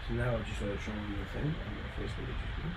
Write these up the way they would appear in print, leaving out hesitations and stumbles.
So now I just started showing you the thing on my Facebook, which is good.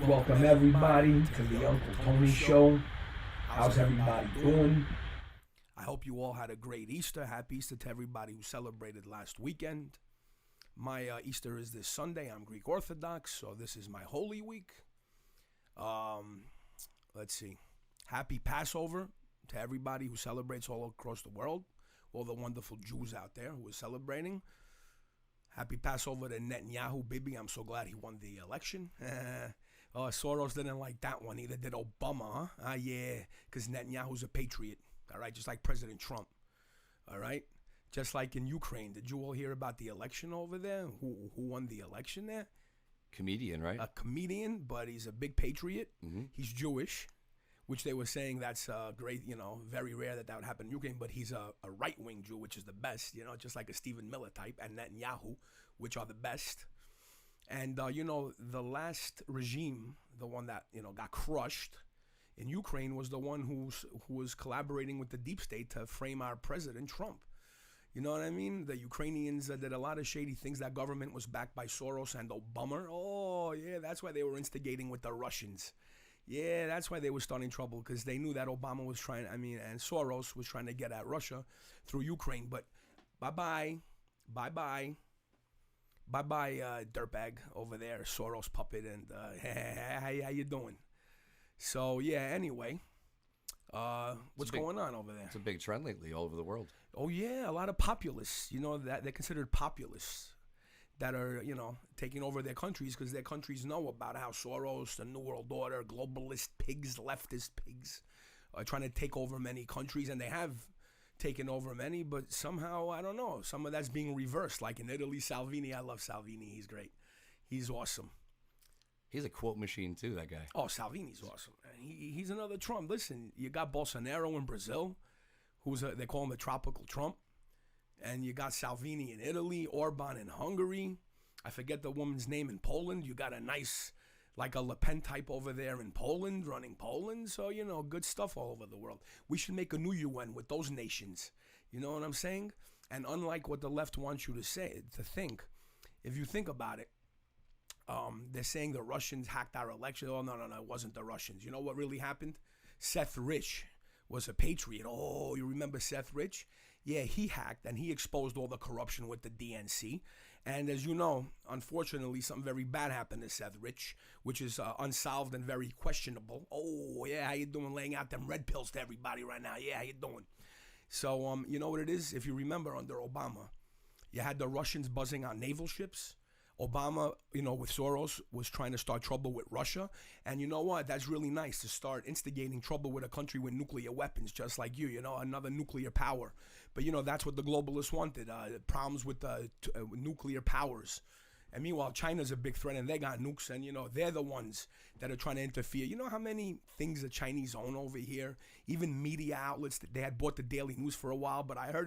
Welcome everybody to the Uncle Tony Show. How's everybody doing? I hope you all had a great Easter. Happy Easter to everybody who celebrated last weekend. My Easter is this Sunday. I'm Greek Orthodox, so this is my Holy Week. Let's see. Happy Passover to everybody who celebrates all across the world. All the wonderful Jews out there who are celebrating. Happy Passover to Netanyahu, Bibi. I'm so glad he won the election. Soros didn't like that one. Either did Obama, huh? Yeah, because Netanyahu's a patriot. All right, just like President Trump. All right, just like in Ukraine. Did you all hear about the election over there? Who won the election there? Comedian, right? A comedian, but he's a big patriot. Mm-hmm. He's Jewish, which they were saying that's great, very rare that would happen in Ukraine, but he's a right-wing Jew, which is the best, just like a Stephen Miller type, and Netanyahu, which are the best. And, the last regime, the one that, got crushed in Ukraine was the one who was collaborating with the deep state to frame our president, Trump. You know what I mean? The Ukrainians did a lot of shady things. That government was backed by Soros and Obama. Oh, yeah, that's why they were instigating with the Russians. Yeah, that's why they were starting trouble, because they knew that Obama was and Soros was trying to get at Russia through Ukraine. But bye-bye, dirtbag over there, Soros puppet, and how you doing? So, yeah, anyway, what's going on over there? It's a big trend lately all over the world. Oh, yeah, a lot of populists, that they're considered populists that are, taking over their countries because their countries know about how Soros, the New World Order, globalist pigs, leftist pigs are trying to take over many countries, and they have taken over many, but somehow, I don't know, some of that's being reversed. Like in Italy, Salvini, I love Salvini. He's great. He's awesome. He's a quote machine too, that guy. Oh, Salvini's awesome. He's another Trump. Listen, you got Bolsonaro in Brazil, they call him the tropical Trump. And you got Salvini in Italy, Orban in Hungary. I forget the woman's name in Poland. You got a nice, like a Le Pen type over there in Poland, running Poland. So, good stuff all over the world. We should make a new UN with those nations. You know what I'm saying? And unlike what the left wants you to think, if you think about it, they're saying the Russians hacked our election. Oh, no, it wasn't the Russians. You know what really happened? Seth Rich was a patriot. Oh, you remember Seth Rich? Yeah, he hacked and he exposed all the corruption with the DNC. And as you know, unfortunately, something very bad happened to Seth Rich, which is unsolved and very questionable. Oh, yeah, how you doing? Laying out them red pills to everybody right now. Yeah, how you doing? So, you know what it is? If you remember, under Obama, you had the Russians buzzing on naval ships. Obama, with Soros, was trying to start trouble with Russia. And you know what? That's really nice to start instigating trouble with a country with nuclear weapons, just like you, another nuclear power. But, that's what the globalists wanted, problems with nuclear powers. And meanwhile, China's a big threat, and they got nukes, and, they're the ones that are trying to interfere. You know how many things the Chinese own over here? Even media outlets, they had bought the Daily News for a while, but I heard,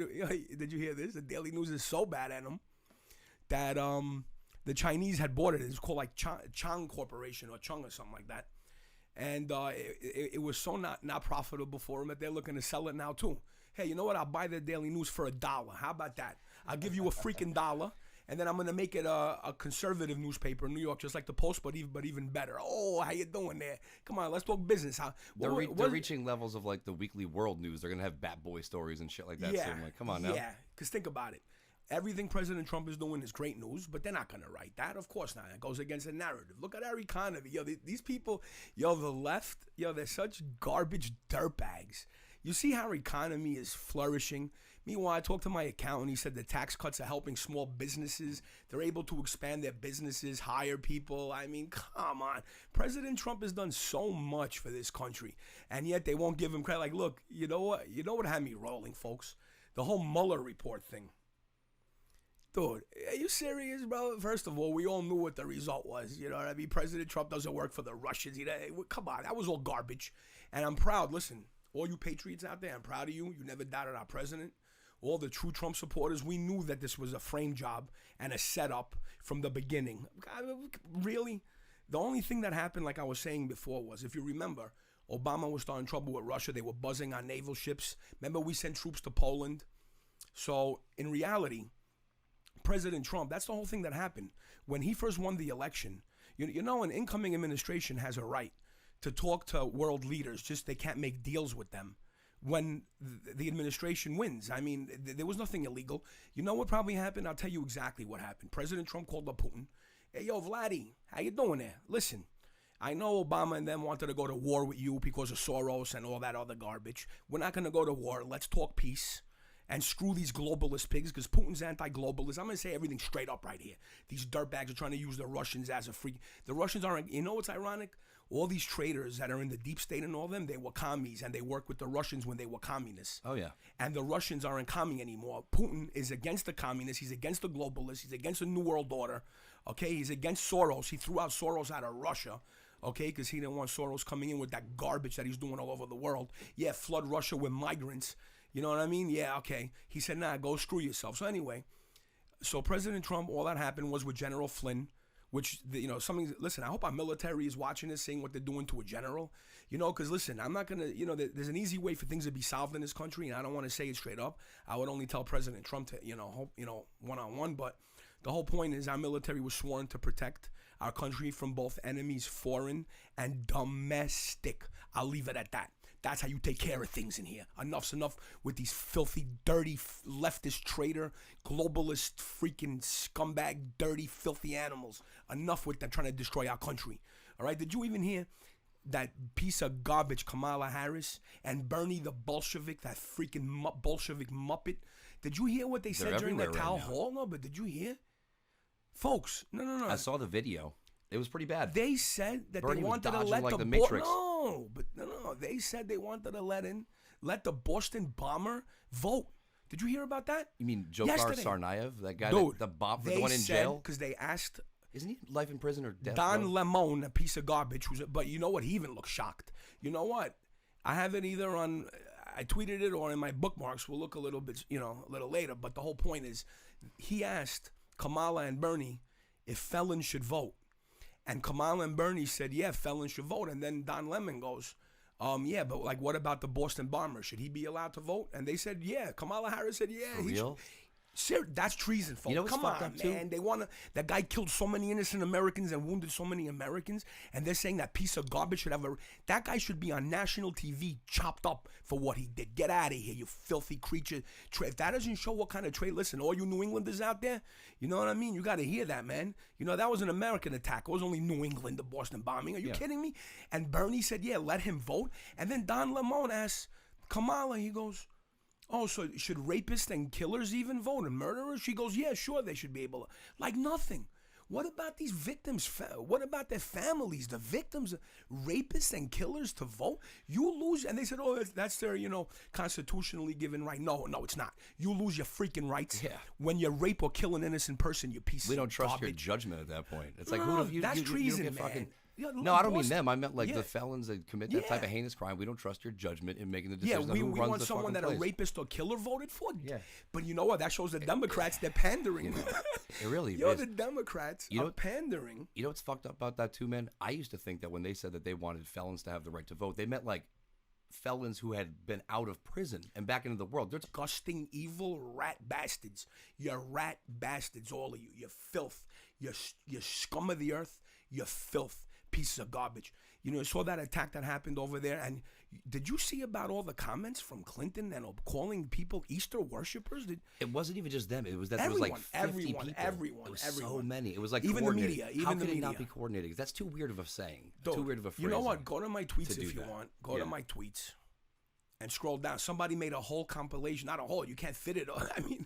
did you hear this? The Daily News is so bad at them that, the Chinese had bought it. It was called like Chang Corporation or Chung or something like that. And it was so not profitable for them that they're looking to sell it now too. Hey, you know what? I'll buy the Daily News for $1. How about that? I'll give you a freaking dollar, and then I'm going to make it a conservative newspaper in New York, just like the Post, but even better. Oh, how you doing there? Come on, let's talk business. They're reaching levels of like the weekly world news. They're going to have Bat Boy stories and shit like that. Yeah, so I'm like, come on now. Yeah, because think about it. everything President Trump is doing is great news, but they're not going to write that. Of course not. It goes against the narrative. Look at our economy. Yo, these people, yo, the left, yo, they're such garbage dirtbags. You see how our economy is flourishing? Meanwhile, I talked to my accountant. He said the tax cuts are helping small businesses. They're able to expand their businesses, hire people. I mean, come on. President Trump has done so much for this country, and yet they won't give him credit. Like, look, you know what? You know what had me rolling, folks? The whole Mueller report thing. Dude, are you serious, bro? First of all, we all knew what the result was. You know what I mean? President Trump doesn't work for the Russians. Come on, that was all garbage. And I'm proud. Listen, all you patriots out there, I'm proud of you. You never doubted our president. All the true Trump supporters, we knew that this was a frame job and a setup from the beginning. Really? The only thing that happened, like I was saying before, was, if you remember, Obama was starting trouble with Russia. They were buzzing on naval ships. Remember, we sent troops to Poland? So, in reality, President Trump, that's the whole thing that happened. When he first won the election, you know, an incoming administration has a right to talk to world leaders, just they can't make deals with them when the administration wins. I mean, there was nothing illegal. You know what probably happened? I'll tell you exactly what happened. President Trump called up Putin. Hey, yo, Vladdy, how you doing there? Listen, I know Obama and them wanted to go to war with you because of Soros and all that other garbage. We're not going to go to war. Let's talk peace. And screw these globalist pigs, because Putin's anti-globalist. I'm going to say everything straight up right here. These dirtbags are trying to use the Russians as a free. The Russians aren't, you know what's ironic? All these traitors that are in the deep state and all them, they were commies, and they worked with the Russians when they were communists. Oh, yeah. And the Russians aren't commie anymore. Putin is against the communists. He's against the globalists. He's against the New World Order. Okay? He's against Soros. He threw out Soros out of Russia. Okay? Because he didn't want Soros coming in with that garbage that he's doing all over the world. Yeah, flood Russia with migrants. You know what I mean? Yeah, okay. He said, nah, go screw yourself. So anyway, so President Trump, all that happened was with General Flynn, which, you know, something, listen, I hope our military is watching this, seeing what they're doing to a general, you know, because listen, I'm not going to, you know, there's an easy way for things to be solved in this country, and I don't want to say it straight up. I would only tell President Trump to, you know, hope, you know, one-on-one, but the whole point is our military was sworn to protect our country from both enemies, foreign and domestic. I'll leave it at that. That's how you take care of things in here. Enough's enough with these filthy, dirty, leftist traitor, globalist, freaking scumbag, dirty, filthy animals. Enough with them trying to destroy our country. All right? Did you even hear that piece of garbage Kamala Harris and Bernie the Bolshevik, that freaking Bolshevik Muppet? Did you hear what they said during the town hall? No, but did you hear? Folks, no. I saw the video. It was pretty bad. They said that Bernie they wanted to let like the Matrix. No. They said they wanted to let the Boston bomber vote. Did you hear about that? You mean Dzhokhar Tsarnaev, that guy, Dude, the one in jail? Because they asked. Isn't he life in prison or death? Don Lemon, a piece of garbage, but you know what? He even looked shocked. You know what? I have it either on, I tweeted it or in my bookmarks. We'll look a little bit, you know, a little later. But the whole point is, he asked Kamala and Bernie if felons should vote. And Kamala and Bernie said, yeah, felons should vote. And then Don Lemon goes, yeah, but like, what about the Boston bomber? Should he be allowed to vote? And they said, yeah. Kamala Harris said, yeah. For real? That's treason, folks. You know what's Come fucked on, up too? man. They want to. That guy killed so many innocent Americans and wounded so many Americans, and they're saying that piece of garbage should have a. That guy should be on national TV, chopped up for what he did. Get out of here, you filthy creature. If that doesn't show what kind of trade, listen, all you New Englanders out there, you know what I mean? You got to hear that, man. You know, that was an American attack. It was only New England, the Boston bombing. Are you kidding me? And Bernie said, yeah, let him vote. And then Don Lemon asked Kamala, he goes, oh, so should rapists and killers even vote and murderers? She goes, yeah, sure, they should be able to. Like nothing. What about these victims? What about their families, the victims, rapists and killers to vote? You lose, and they said, oh, that's their, you know, constitutionally given right. No, it's not. You lose your freaking rights when you rape or kill an innocent person, you piece of garbage. We don't trust your judgment at that point. It's like, who do you, that's treason, you don't get man. Fucking, yeah, no, I don't mean them. I meant like the felons that commit that type of heinous crime. We don't trust your judgment in making the decision. Yeah, we want someone that a rapist or killer voted for. Yeah. But you know what? That shows the Democrats, they're pandering. You know, it really is. The Democrats are pandering. You know what's fucked up about that too, man? I used to think that when they said that they wanted felons to have the right to vote, they meant like felons who had been out of prison and back into the world. They're disgusting, evil rat bastards. You're rat bastards, all of you. You're filth. You're scum of the earth. You're filth. Pieces of garbage. You know, saw that attack that happened over there. And did you see about all the comments from Clinton and calling people Easter worshipers? It wasn't even just them. It was that there was like 50 people. Everyone. It was so many. It was like even the coordinated. media. How Even the could it media. not be coordinated? That's too weird of a saying. Dude, too weird of a phrase. You know what? Go to my tweets to if do you that. want. Go to my tweets and scroll down. Somebody made a whole compilation. Not a whole. You can't fit it all. I mean,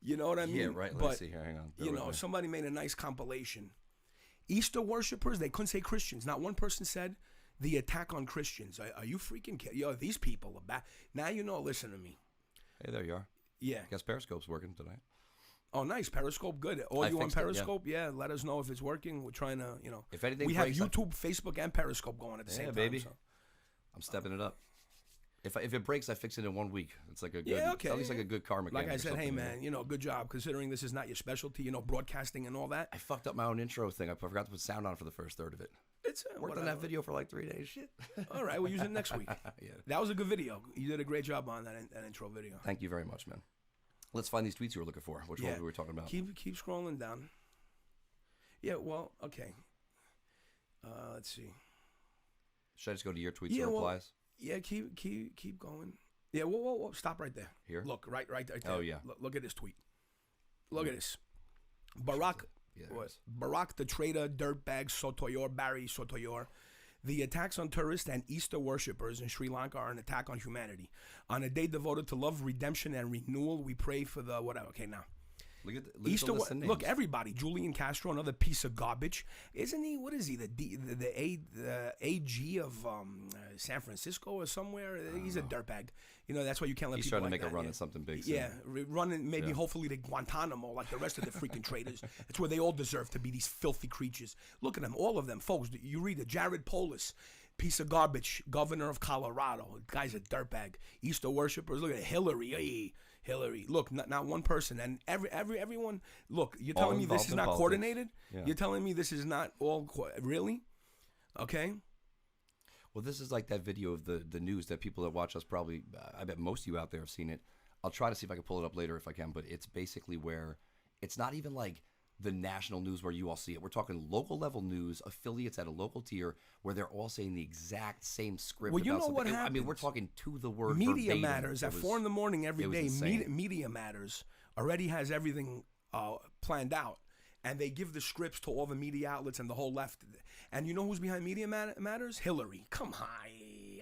you know what I mean? Yeah, right. Let me see here. Hang on. You know, somebody made a nice compilation. Easter worshipers, they couldn't say Christians. Not one person said the attack on Christians. Are you freaking kidding? Yo, these people are bad. Now you know, listen to me. Hey, there you are. Yeah. Guess Periscope's working tonight. Oh, nice. Periscope, good. All I you on fixed it, yeah. Periscope? Yeah, let us know if it's working. We're trying to, you know. If anything we have breaks, YouTube, Facebook, and Periscope going at the same time. baby. So. I'm stepping it up. If it breaks, I fix it in 1 week. It's like a good, Yeah, okay. at least like a good car mechanic. Like I or said, something, hey, you know? man, you know, good job considering this is not your specialty, you know, broadcasting and all that. I fucked up my own intro thing. I forgot to put sound on for the first third of it. It's Worked on that video for like 3 days. Shit. All right, we'll use it next week. Yeah. That was a good video. You did a great job on that intro video. Thank you very much, man. Let's find these tweets you were looking for. Which one we were talking about? Keep scrolling down. Yeah, well, okay. Let's see. Should I just go to your tweets Yeah, and well, replies? Yeah, keep going. Yeah, whoa, stop right there. Here? Look, right there. Oh, yeah. Look at this tweet. Look at this. Barack, Yeah, Barack the traitor, dirtbag, Sotomayor, Barry Sotomayor. The attacks on tourists and Easter worshippers in Sri Lanka are an attack on humanity. On a day devoted to love, redemption, and renewal, we pray for the whatever. Okay, now. Look at Easter, the list of names. look, everybody. Julian Castro, another piece of garbage. Isn't he? What is he? The AG of San Francisco or somewhere? He's a dirtbag. You know, that's why you can't let He's people trying to like make a that, run yeah. at something big. Yeah, running maybe hopefully to Guantanamo like the rest of the freaking traitors. It's where they all deserve to be, these filthy creatures. Look at them, all of them, folks. You read it. Jared Polis, piece of garbage, governor of Colorado. Guy's a dirtbag. Easter worshippers. Look at Hillary. Hey, Hillary. Look, not one person. And everyone. Look, you're telling me this is not coordinated? Yeah. You're telling me this is not all really? Okay. Well, this is like that video of the news that people that watch us probably, I bet most of you out there have seen it. I'll try to see if I can pull it up later if I can, but it's basically where it's not even like the national news where you all see it. We're talking local level news, affiliates at a local tier where they're all saying the exact same script. Well, you about know what something. I mean, happens? we're talking to the word Media verbatim. Matters at 4 a.m. every it was day. insane. Media Matters already has everything planned out, and they give the scripts to all the media outlets and the whole left. And you know who's behind Media Matters? Hillary. Come on,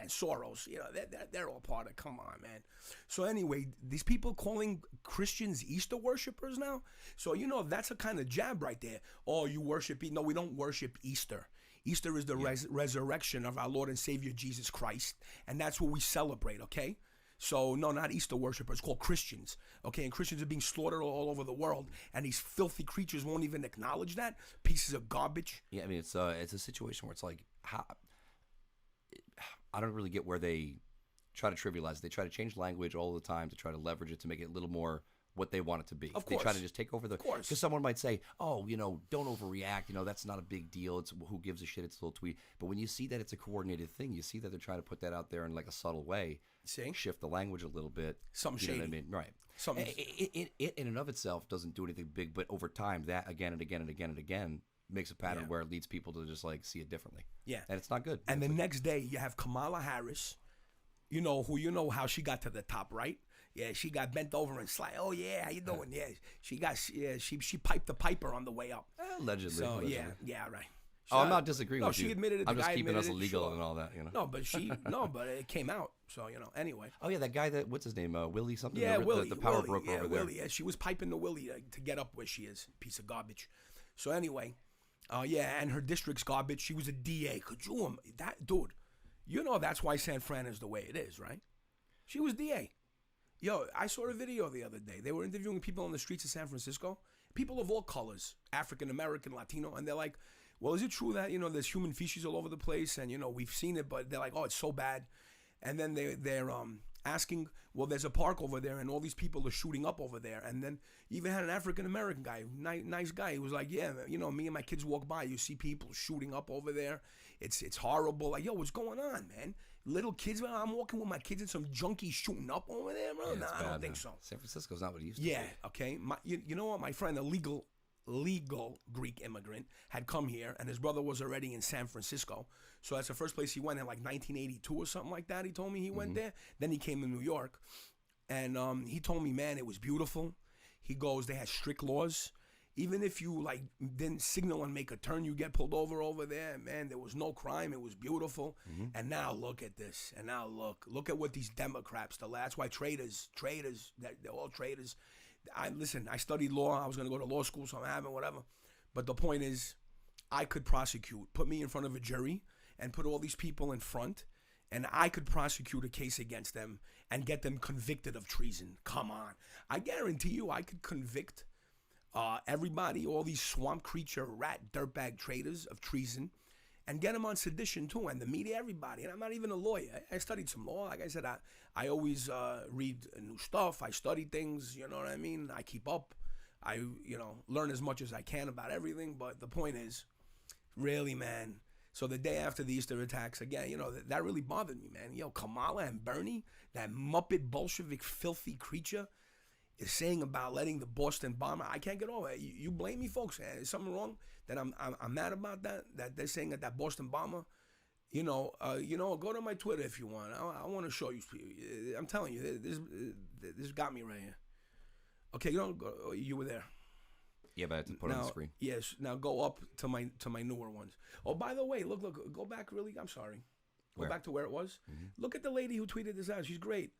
and Soros. You know they're all part of. Come on, man. So anyway, these people calling Christians Easter worshipers now. So you know that's a kind of jab right there. Oh, you worship? No, we don't worship Easter. Easter is the resurrection of our Lord and Savior Jesus Christ, and that's what we celebrate. Okay. So, no, not Easter worshipers, called Christians, okay? And Christians are being slaughtered all over the world, and these filthy creatures won't even acknowledge that. Pieces of garbage. Yeah, I mean, it's a situation where it's like, I don't really get where they try to trivialize it. They try to change language all the time to try to leverage it to make it a little more what they want it to be. Of They course. try to just take over the... Of course. Because someone might say, oh, you know, don't overreact. You know, that's not a big deal. It's who gives a shit. It's a little tweet. But when you see that it's a coordinated thing, you see that they're trying to put that out there in like a subtle way. See? Shift the language a little bit. Something You know what I shady. mean? Right. Something- It in and of itself doesn't do anything big, but over time, that again and again and again and again makes a pattern Yeah. where it leads people to just like see it differently. Yeah. And it's not good. And the next day, you have Kamala Harris, you know how she got to the top, right? Yeah, she got bent over and slide. Oh, yeah, how you doing? Yeah, she piped the piper on the way up. Allegedly. So, allegedly. yeah, right. Oh, I'm not disagreeing no, with you. she admitted it. I'm The just guy keeping us admitted it, illegal sure. and all that, you know. No, but it came out. So, you know, anyway. Oh yeah, that guy that what's his name? Willie something. Yeah, the, Willie. the power Willie, broker yeah, over there. Willie, yeah, she was piping to Willie to get up where she is. Piece of garbage. So anyway, and her district's garbage. She was a DA. Could you that dude? You know that's why San Fran is the way it is, right? She was DA. Yo, I saw a video the other day. They were interviewing people on the streets of San Francisco, people of all colors, African American, Latino, and they're like, well, is it true that, you know, there's human feces all over the place and, you know, we've seen it, but they're like, oh, it's so bad. And then they're asking, well, there's a park over there and all these people are shooting up over there. And then you even had an African American guy, nice guy. He was like, yeah, you know, me and my kids walk by, you see people shooting up over there. It's horrible. Like, yo, what's going on, man? Little kids, I'm walking with my kids and some junkies shooting up over there, bro. Yeah, Nah, it's I don't bad, think man. so. San Francisco's not what it used to Yeah, be. okay. You know what? My friend, illegal legal Greek immigrant, had come here, and his brother was already in San Francisco. So that's the first place he went in like 1982 or something like that. He told me he went there. Then he came to New York, and he told me, man, it was beautiful. He goes, they had strict laws. Even if you like didn't signal and make a turn, you get pulled over there. Man, there was no crime. It was beautiful. And now look at this. And now look at what these Democrats. That's why traitors. They're all traitors. Listen, I studied law. I was going to go to law school, so I'm having whatever. But the point is, I could prosecute. Put me in front of a jury and put all these people in front, and I could prosecute a case against them and get them convicted of treason. Come on. I guarantee you I could convict everybody, all these swamp creature, rat, dirtbag traitors of treason, and get them on sedition too, and the media, everybody. And I'm not even a lawyer. I studied some law. Like I said, I always read new stuff. I study things, you know what I mean? I keep up. I, learn as much as I can about everything. But the point is, really, man. So the day after the Easter attacks, again, that really bothered me, man. Kamala and Bernie, that Muppet Bolshevik filthy creature, is saying about letting the Boston bomber. I can't get over it. You blame me, folks. Is something wrong? That I'm mad about that. That they're saying that Boston bomber. Go to my Twitter if you want. I want to show you. I'm telling you, this got me right here. Okay, you were there. Yeah, but I have to put it on the screen. Yes. Now go up to my newer ones. Oh, by the way, look. Go back. Really, I'm sorry. Go back to where it was. Look at the lady who tweeted this out. She's great.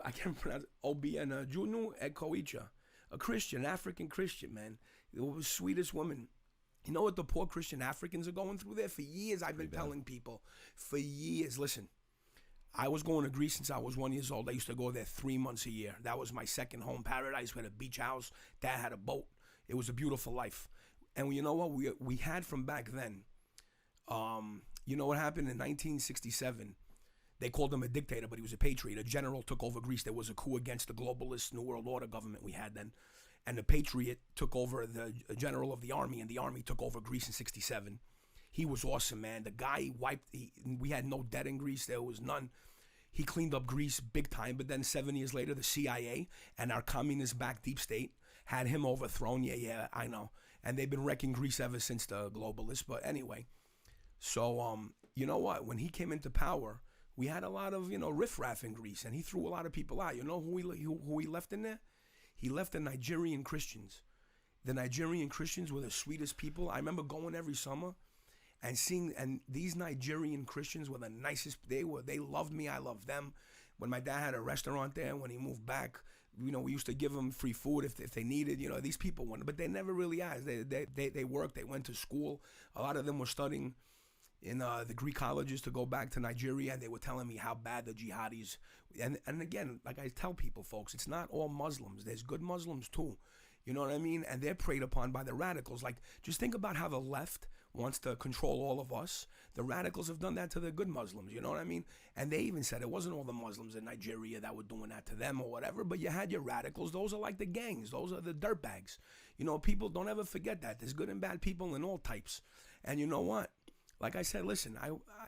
I can't pronounce it. Obiena Junu Ekoicha, a Christian, African Christian, man. It was the sweetest woman. You know what the poor Christian Africans are going through there? For years, I've been telling people. For years, listen. I was going to Greece since I was 1 year old. I used to go there 3 months a year. That was my second home paradise. We had a beach house. Dad had a boat. It was a beautiful life. And you know what? We had from back then. You know what happened in 1967? They called him a dictator, but he was a patriot. A general took over Greece. There was a coup against the globalist New World Order government we had then. And the patriot took over the general of the army, and the army took over Greece in 67. He was awesome, man. The guy we had no debt in Greece. There was none. He cleaned up Greece big time, but then 7 years later, the CIA and our communist-backed deep state had him overthrown. Yeah, I know. And they've been wrecking Greece ever since, the globalists. But anyway, so you know what? When he came into power, we had a lot of, riffraff in Greece, and he threw a lot of people out. You know who he left in there? He left the Nigerian Christians. The Nigerian Christians were the sweetest people. I remember going every summer and seeing, and these Nigerian Christians were the nicest. They loved me. I loved them. When my dad had a restaurant there, when he moved back, we used to give them free food if they needed. These people wanted, but they never really asked. They worked. They went to school. A lot of them were studying in the Greek colleges to go back to Nigeria, and they were telling me how bad the jihadis, and again, like I tell people, folks, it's not all Muslims. There's good Muslims too. You know what I mean? And they're preyed upon by the radicals. Like, just think about how the left wants to control all of us. The radicals have done that to the good Muslims, you know what I mean? And they even said it wasn't all the Muslims in Nigeria that were doing that to them or whatever, but you had your radicals. Those are like the gangs. Those are the dirtbags. People don't ever forget that. There's good and bad people in all types. And you know what? Like I said, listen,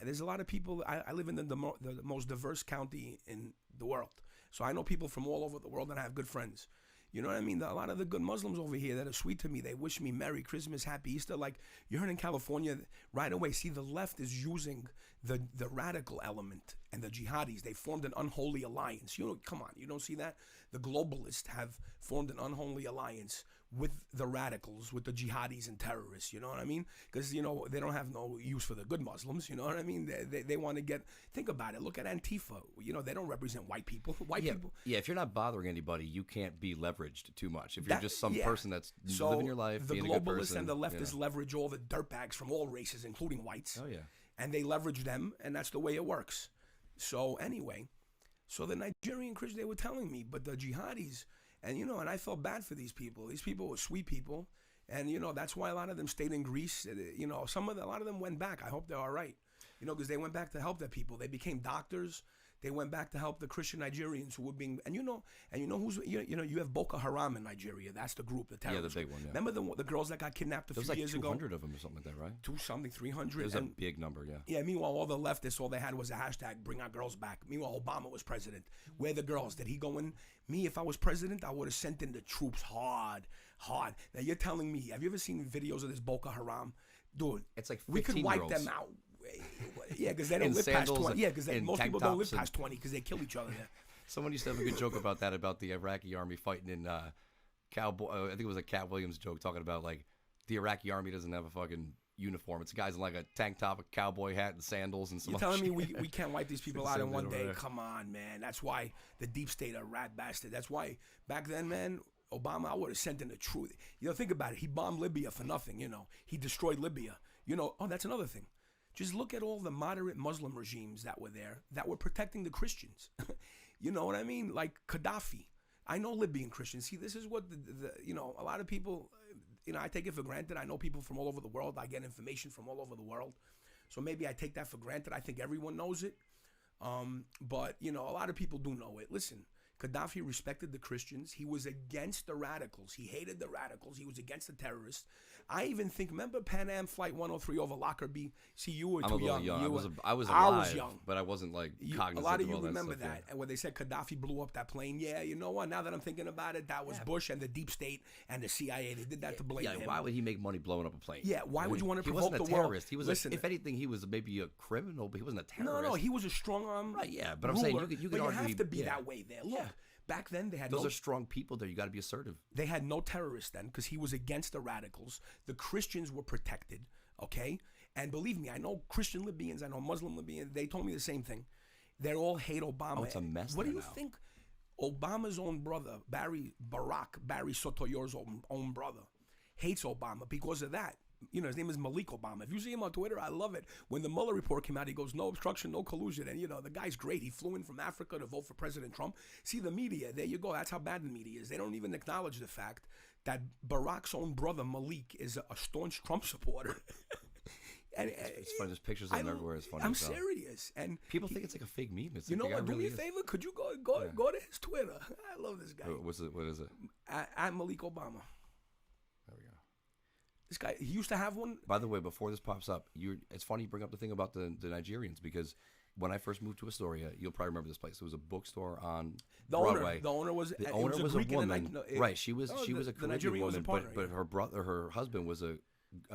there's a lot of people. I live in the most diverse county in the world. So I know people from all over the world, and I have good friends. You know what I mean? A lot of the good Muslims over here that are sweet to me, they wish me Merry Christmas, Happy Easter. Like, you heard in California, right away, see, the left is using the radical element and the jihadis. They formed an unholy alliance. Come on, you don't see that? The globalists have formed an unholy alliance with the radicals, with the jihadis and terrorists, you know what I mean? Because, they don't have no use for the good Muslims, you know what I mean? They want to think about it. Look at Antifa. They don't represent white people. People. Yeah, if you're not bothering anybody, you can't be leveraged too much. If you're just some person that's living your life, the being a good globalists person, and the leftists leverage all the dirtbags from all races, including whites. Oh, yeah. And they leverage them, and that's the way it works. So anyway, the Nigerian Christians, they were telling me, but the jihadis, and and I felt bad for these people. These people were sweet people, and that's why a lot of them stayed in Greece. A lot of them went back. I hope they're all right, because they went back to help their people. They became doctors. They went back to help the Christian Nigerians who were being, and you know who's, you have Boko Haram in Nigeria. That's the group, the terrorist. Yeah, the big one. Yeah. Remember the girls that got kidnapped a few years ago? There was like 200 of them or something like that, right? 300. It was a big number, yeah. Yeah. Meanwhile, all the leftists, all they had was a hashtag, bring our girls back. Meanwhile, Obama was president. Where the girls? Did he go in? Me, if I was president, I would have sent in the troops hard. Now you're telling me, have you ever seen videos of this Boko Haram? Dude, it's like we could wipe them out. Yeah, because they don't live past 20. Yeah, because most people don't live past 20 because they kill each other. Yeah. Someone used to have a good joke about that, about the Iraqi army fighting in cowboy. I think it was a Cat Williams joke talking about like the Iraqi army doesn't have a fucking uniform. It's guys in like a tank top, a cowboy hat, and sandals and some. You're telling me we can't wipe these people out in one day? Come on, man. That's why the deep state are rat bastard. That's why back then, man, Obama, I would have sent in the truth. Think about it. He bombed Libya for nothing. He destroyed Libya. Oh, that's another thing. Just look at all the moderate Muslim regimes that were there that were protecting the Christians. You know what I mean? Like Gaddafi. I know Libyan Christians. See, this is what a lot of people, I take it for granted. I know people from all over the world. I get information from all over the world. So maybe I take that for granted. I think everyone knows it. But a lot of people do know it. Listen, Gaddafi respected the Christians. He was against the radicals. He hated the radicals. He was against the terrorists. I even think, remember Pan Am Flight 103 over Lockerbie? See, you were too young. I was alive, I was young. But I wasn't like cognizant. A lot of you all remember that. Stuff, that. And when they said Gaddafi blew up that plane, yeah, you know what? Now that I'm thinking about it, that was Bush and the deep state and the CIA. They did that to blame him. Why would he make money blowing up a plane? Yeah, why would you want to provoke the world? He wasn't a terrorist. He was, if anything, he was maybe a criminal, but he wasn't a terrorist. No, he was a strong arm. Right, yeah, but I'm saying you could argue, have to be that way there. Look. Back then, they had those are strong people there. You got to be assertive. They had no terrorists then because he was against the radicals. The Christians were protected, okay? And believe me, I know Christian Libyans, I know Muslim Libyans. They told me the same thing. They all hate Obama. Oh, it's a mess. What do you think? Obama's own brother, Barry Sotomayor's own brother, hates Obama because of that. His name is Malik Obama. If you see him on Twitter, I love it. When the Mueller report came out, he goes, no obstruction, no collusion. And, the guy's great. He flew in from Africa to vote for President Trump. See, the media, there you go. That's how bad the media is. They don't even acknowledge the fact that Barack's own brother, Malik, is a staunch Trump supporter. And it's funny. There's pictures of him everywhere. It's funny. I'm serious. And people think it's like a fake meme. It's what? Do me a favor. Could you go to his Twitter? I love this guy. What is it? At Malik Obama. There we go. This guy, he used to have one. By the way, before this pops up, it's funny you bring up the thing about the Nigerians because when I first moved to Astoria, you'll probably remember this place. It was a bookstore on Broadway. The owner was a woman. Right. She was a Caribbean woman, partner, but her husband was a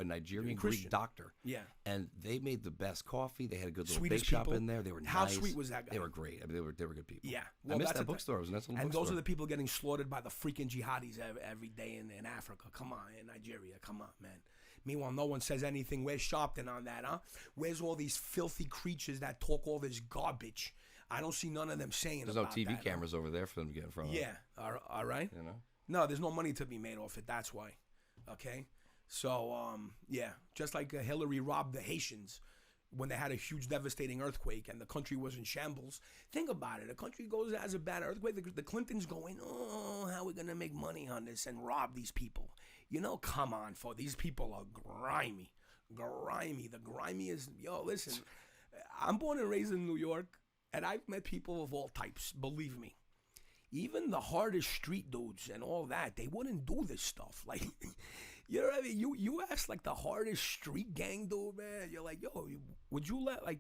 Nigerian Greek doctor. Yeah. And they made the best coffee. They had a good little Swedish bake shop people. In there. They were nice. How sweet was that guy? They were great. I mean, they were good people. Yeah. Well, I missed that bookstore. It was a nice little bookstore. And those are the people getting slaughtered by the freaking jihadis every day in Africa. Come on, in Nigeria. Come on, man. Meanwhile, no one says anything. Where's Sharpton on that, huh? Where's all these filthy creatures that talk all this garbage? I don't see none of them saying There's about no TV that, cameras over there for them to get in front of. Yeah, all right. No, there's no money to be made off it. That's why. Okay? So, just like Hillary robbed the Haitians when they had a huge devastating earthquake and the country was in shambles. Think about it. The country has a bad earthquake. The Clintons going, oh, how are we going to make money on this and rob these people? Come on, these people are grimy. The grimiest. Listen, I'm born and raised in New York, and I've met people of all types, believe me. Even the hardest street dudes and all that, they wouldn't do this stuff. Like, you know what I mean? You ask like the hardest street gang dude, man. You're like, yo, would you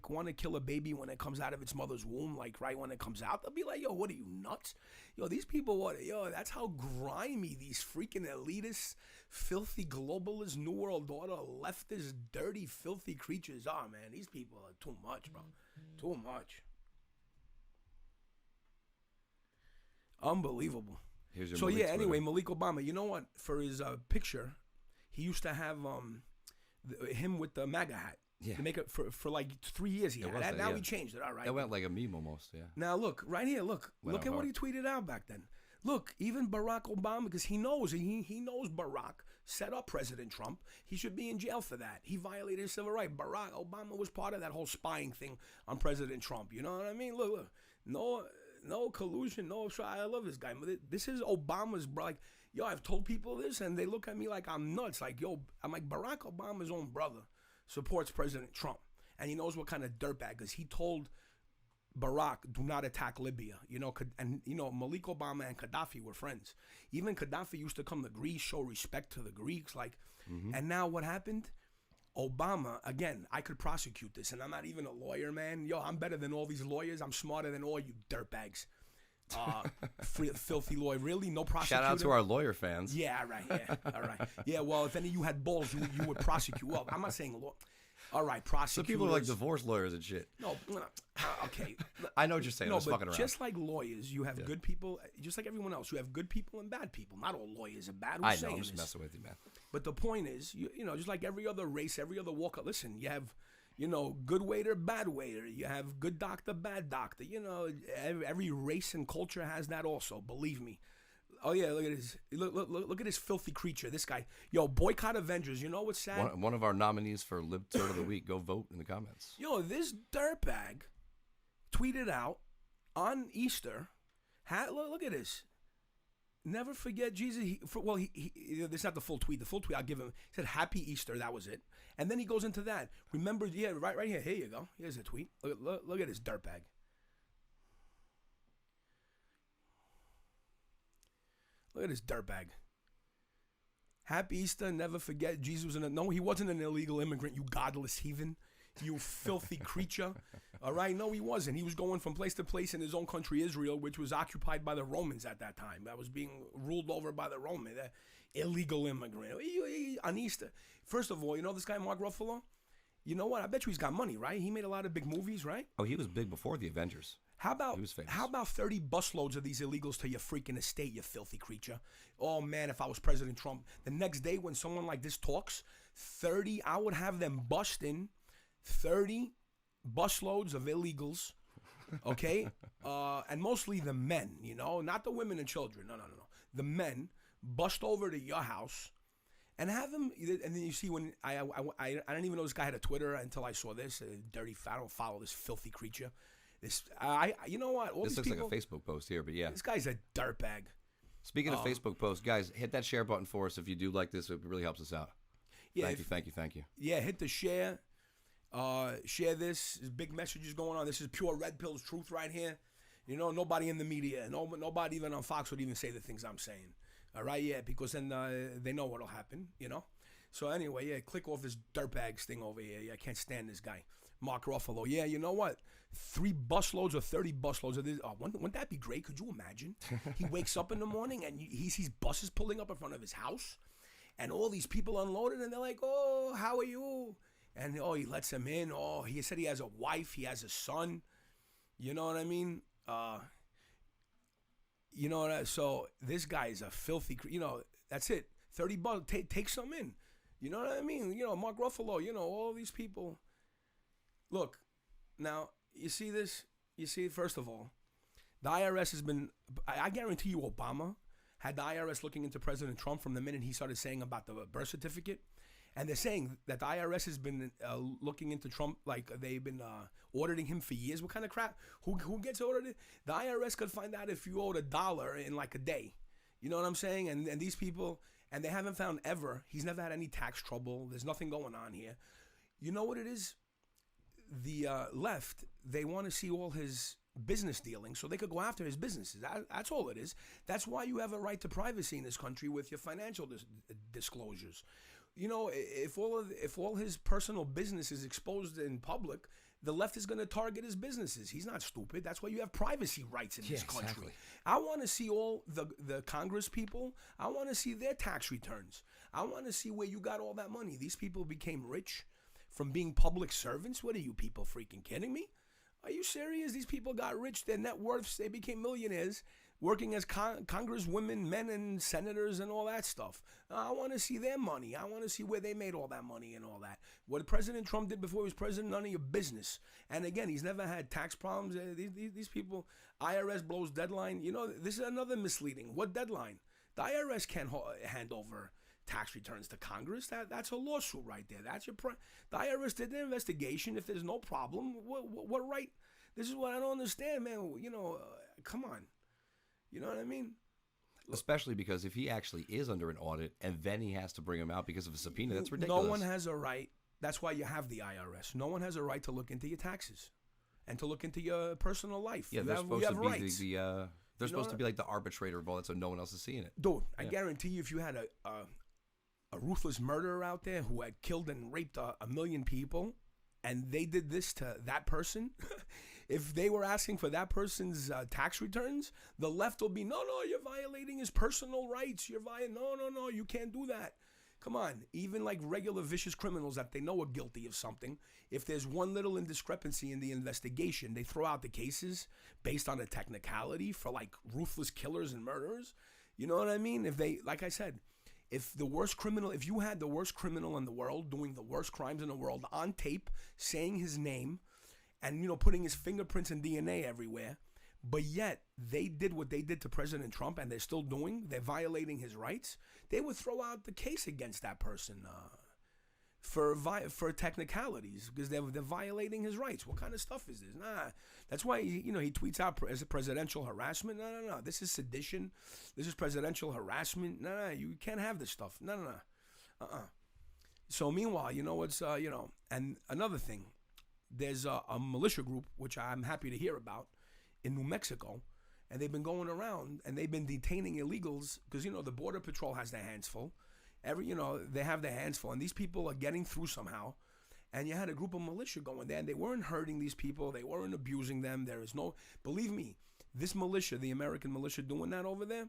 want to kill a baby when it comes out of its mother's womb, like right when it comes out? They'll be like, yo, what are you, nuts? Yo, these people, that's how grimy these freaking elitist, filthy globalist, New World Order, leftist, dirty, filthy creatures are, man. These people are too much, bro. Too much. Unbelievable. So yeah, anyway, Malik Obama, you know what? For his picture, he used to have him with the MAGA hat. Yeah. To make it for like 3 years he had that. Now he changed it, all right. It went like a meme almost, yeah. Now look, right here, look at what he tweeted out back then. Look, even Barack Obama, because he knows Barack set up President Trump. He should be in jail for that. He violated his civil rights. Barack Obama was part of that whole spying thing on President Trump. You know what I mean? Look. No collusion, no. I love this guy. This is Obama's, like, I've told people this, and they look at me like I'm nuts. Like, I'm like, Barack Obama's own brother supports President Trump. And he knows what kind of dirtbag, because he told Barack, do not attack Libya. And Malik Obama and Gaddafi were friends. Even Gaddafi used to come to Greece, show respect to the Greeks. And now what happened? Obama, again, I could prosecute this, and I'm not even a lawyer, man. Yo, I'm better than all these lawyers. I'm smarter than all you dirtbags. Filthy lawyer. Really? No prosecutor? Shout out to our lawyer fans. Yeah, all right. Yeah, all right. Yeah, well, if any of you had balls, you would prosecute. Well, I'm not saying law. All right, prosecutors. So people are like divorce lawyers and shit. No, okay. I know what you're saying. I was fucking around. Just like lawyers, you have good people. Just like everyone else, you have good people and bad people. Not all lawyers are bad. I know. I'm just messing with you, man. But the point is, just like every other race, every other walk. Listen, you have, good waiter, bad waiter. You have good doctor, bad doctor. Every race and culture has that also. Believe me. Oh yeah, look at this. Look at this filthy creature. This guy. Yo, boycott Avengers. You know what's sad? One of our nominees for Lib Turd of the Week. Go vote in the comments. Yo, this dirtbag tweeted out on Easter. Look at this. Never forget Jesus. This is not the full tweet. The full tweet I'll give him. He said, "Happy Easter." That was it. And then he goes into that. Remember, right here. Here you go. Here's a tweet. Look at this dirtbag. Look at this dirtbag. Happy Easter. Never forget Jesus was no, he wasn't an illegal immigrant, you godless heathen. You filthy creature. All right? No, he wasn't. He was going from place to place in his own country, Israel, which was occupied by the Romans at that time. That was being ruled over by the Romans. Illegal immigrant. On Easter. First of all, this guy, Mark Ruffalo? You know what? I bet you he's got money, right? He made a lot of big movies, right? Oh, he was big before the Avengers. He was famous. How about 30 busloads of these illegals to your freaking estate, you filthy creature? Oh, man, if I was President Trump, the next day when someone like this talks, I would have them busting 30 busloads of illegals, okay? And mostly the men, not the women and children. No. The men bust over to your house and have them, and then you see when I didn't even know this guy had a Twitter until I saw this, dirty fat. I don't follow this filthy creature. You know what? This looks like a Facebook post here, but yeah. This guy's a dirtbag. Speaking of Facebook posts, guys, hit that share button for us if you do like this. It really helps us out. Yeah, thank you. Yeah, hit the share. Share this. There's big messages going on. This is pure Red Pill's truth right here. Nobody in the media, nobody even on Fox would even say the things I'm saying. All right, yeah, because then they know what'll happen, So anyway, yeah, click off this dirtbags thing over here. Yeah, I can't stand this guy. Mark Ruffalo. Yeah, you know what? 3 busloads or 30 busloads of this. Wouldn't that be great? Could you imagine? He wakes up in the morning and he sees buses pulling up in front of his house and all these people unloaded and they're like, "Oh, how are you?" And he lets them in. Oh, he said he has a wife. He has a son. You know what I mean? So this guy is a filthy, that's it. 30 bucks, take some in. You know what I mean? Mark Ruffalo, all these people. Look, now, you see this? First of all, the IRS has been, I guarantee you Obama had the IRS looking into President Trump from the minute he started saying about the birth certificate. And they're saying that the IRS has been looking into Trump, like they've been auditing him for years. What kind of crap? Who gets audited? The IRS could find out if you owed $1 in like a day. You know what I'm saying? And these people, and they haven't found ever. He's never had any tax trouble. There's nothing going on here. You know what it is? The left, they want to see all his business dealings so they could go after his businesses. That's all it is. That's why you have a right to privacy in this country with your financial disclosures. If all his personal business is exposed in public, the left is going to target his businesses. He's not stupid. That's why you have privacy rights in this country. Exactly. I want to see all the Congress people. I want to see their tax returns. I want to see where you got all that money. These people became rich from being public servants. What are you people freaking kidding me? Are you serious? These people got rich. Their net worths, they became millionaires working as congresswomen, men, and senators and all that stuff. I want to see their money. I want to see where they made all that money and all that. What President Trump did before he was president, none of your business. And again, he's never had tax problems. These people, IRS blows deadline. This is another misleading. What deadline? The IRS can't hand over tax returns to Congress. That's a lawsuit right there. That's your the IRS did their investigation. If there's no problem, what right? This is what I don't understand, man. Come on. You know what I mean? Especially because if he actually is under an audit and then he has to bring him out because of a subpoena, that's ridiculous. No one has a right. That's why you have the IRS. No one has a right to look into your taxes. and to look into your personal life. Yeah, you they're have, supposed you to have be rights. they're supposed to be like the arbitrator of all that, so no one else is seeing it. Dude, I guarantee you, if you had a ruthless murderer out there who had killed and raped a million people, and they did this to that person, if they were asking for that person's tax returns, the left will be, no, you're violating his personal rights. No, you can't do that. Come on, even like regular vicious criminals that they know are guilty of something, if there's one little indiscrepancy in the investigation, they throw out the cases based on a technicality for like ruthless killers and murderers. You know what I mean? If they, like I said, if you had the worst criminal in the world doing the worst crimes in the world on tape, saying his name, and putting his fingerprints and DNA everywhere, but yet they did what they did to President Trump, and they're violating his rights, they would throw out the case against that person for technicalities, because they're violating his rights. What kind of stuff is this? Nah, that's why he tweets out as a presidential harassment. No, this is sedition. This is presidential harassment. No, you can't have this stuff. No. So meanwhile, and another thing, there's a militia group which I'm happy to hear about in New Mexico, and they've been going around and they've been detaining illegals because the Border Patrol has their hands full. They have their hands full, and these people are getting through somehow. And you had a group of militia going there, and they weren't hurting these people, they weren't abusing them. There is no, believe me, this militia, the American militia doing that over there,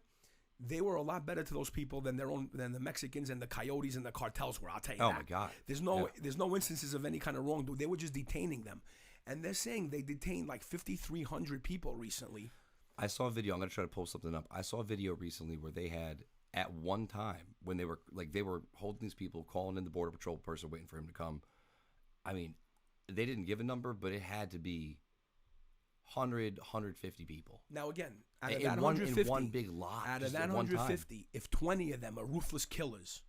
they were a lot better to those people than the Mexicans and the coyotes and the cartels were. I'll tell you that. Oh my God! There's no instances of any kind of wrongdoing. They were just detaining them, and they're saying they detained like 5,300 people recently. I saw a video. I'm gonna try to pull something up. I saw a video recently where they had, at one time, when they were holding these people, calling in the Border Patrol person, waiting for him to come. I mean, they didn't give a number, but it had to be 100, 150 people. Now again, out of in that one 150, in one big lot. out of that 150, if 20 of them are ruthless killers,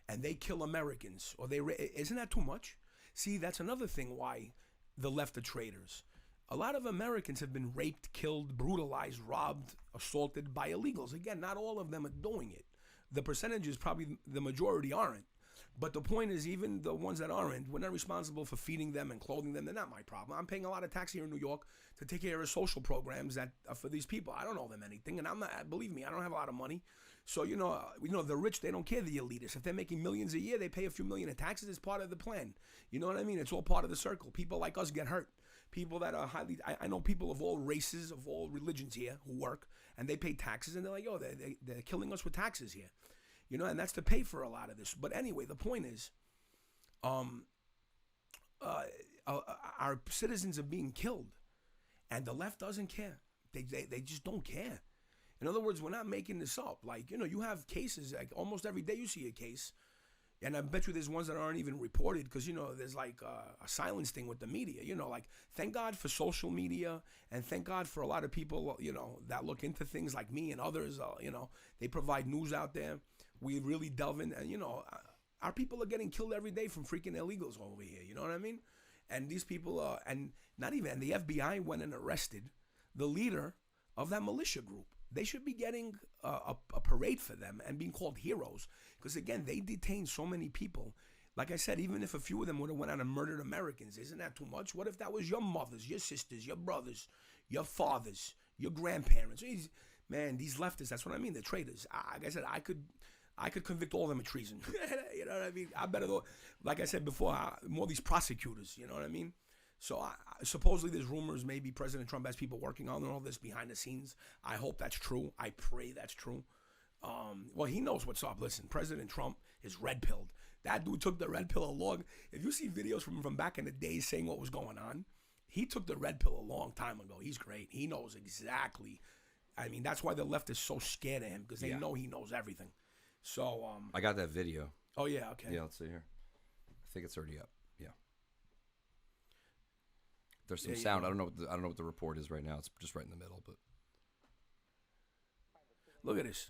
and they kill Americans, or isn't that too much? See, that's another thing why the left are traitors. A lot of Americans have been raped, killed, brutalized, robbed, assaulted by illegals. Again, not all of them are doing it. The percentages, probably the majority aren't. But the point is, even the ones that aren't, we're not responsible for feeding them and clothing them. They're not my problem. I'm paying a lot of tax here in New York to take care of social programs that are for these people. I don't owe them anything, and I'm not. Believe me, I don't have a lot of money. So the rich, they don't care, the elitists. If they're making millions a year, they pay a few million in taxes. It's part of the plan. You know what I mean? It's all part of the circle. People like us get hurt. People that are highly, I know people of all races, of all religions here who work, and they pay taxes, and they're like, they're killing us with taxes here. And that's to pay for a lot of this. But anyway, the point is, our citizens are being killed, and the left doesn't care. They just don't care. In other words, we're not making this up. Like, you have cases, like almost every day you see a case, and I bet you there's ones that aren't even reported because, there's like a silence thing with the media. Like, thank God for social media, and thank God for a lot of people, that look into things like me and others. They provide news out there. We really delve in, and our people are getting killed every day from freaking illegals over here. You know what I mean? And these people, and the FBI went and arrested the leader of that militia group. They should be getting a parade for them and being called heroes because, again, they detained so many people. Like I said, even if a few of them would have went out and murdered Americans, isn't that too much? What if that was your mothers, your sisters, your brothers, your fathers, your grandparents? These leftists, that's what I mean. They're traitors. Like I said, I could convict all of them of treason. You know what I mean? I better, like I said before, more of these prosecutors, you know what I mean? So supposedly there's rumors maybe President Trump has people working on all this behind the scenes. I hope that's true. I pray that's true. Well, he knows what's up. Listen, President Trump is red-pilled. That dude took the red pill along. If you see videos from back in the day saying what was going on, he took the red pill a long time ago. He's great. He knows exactly. I mean, that's why the left is so scared of him because they know he knows everything. So I got that video. Oh yeah, okay. Yeah, let's see here. I think it's already up. Yeah. There's some sound. I don't know what the report is right now. It's just right in the middle, but look at this.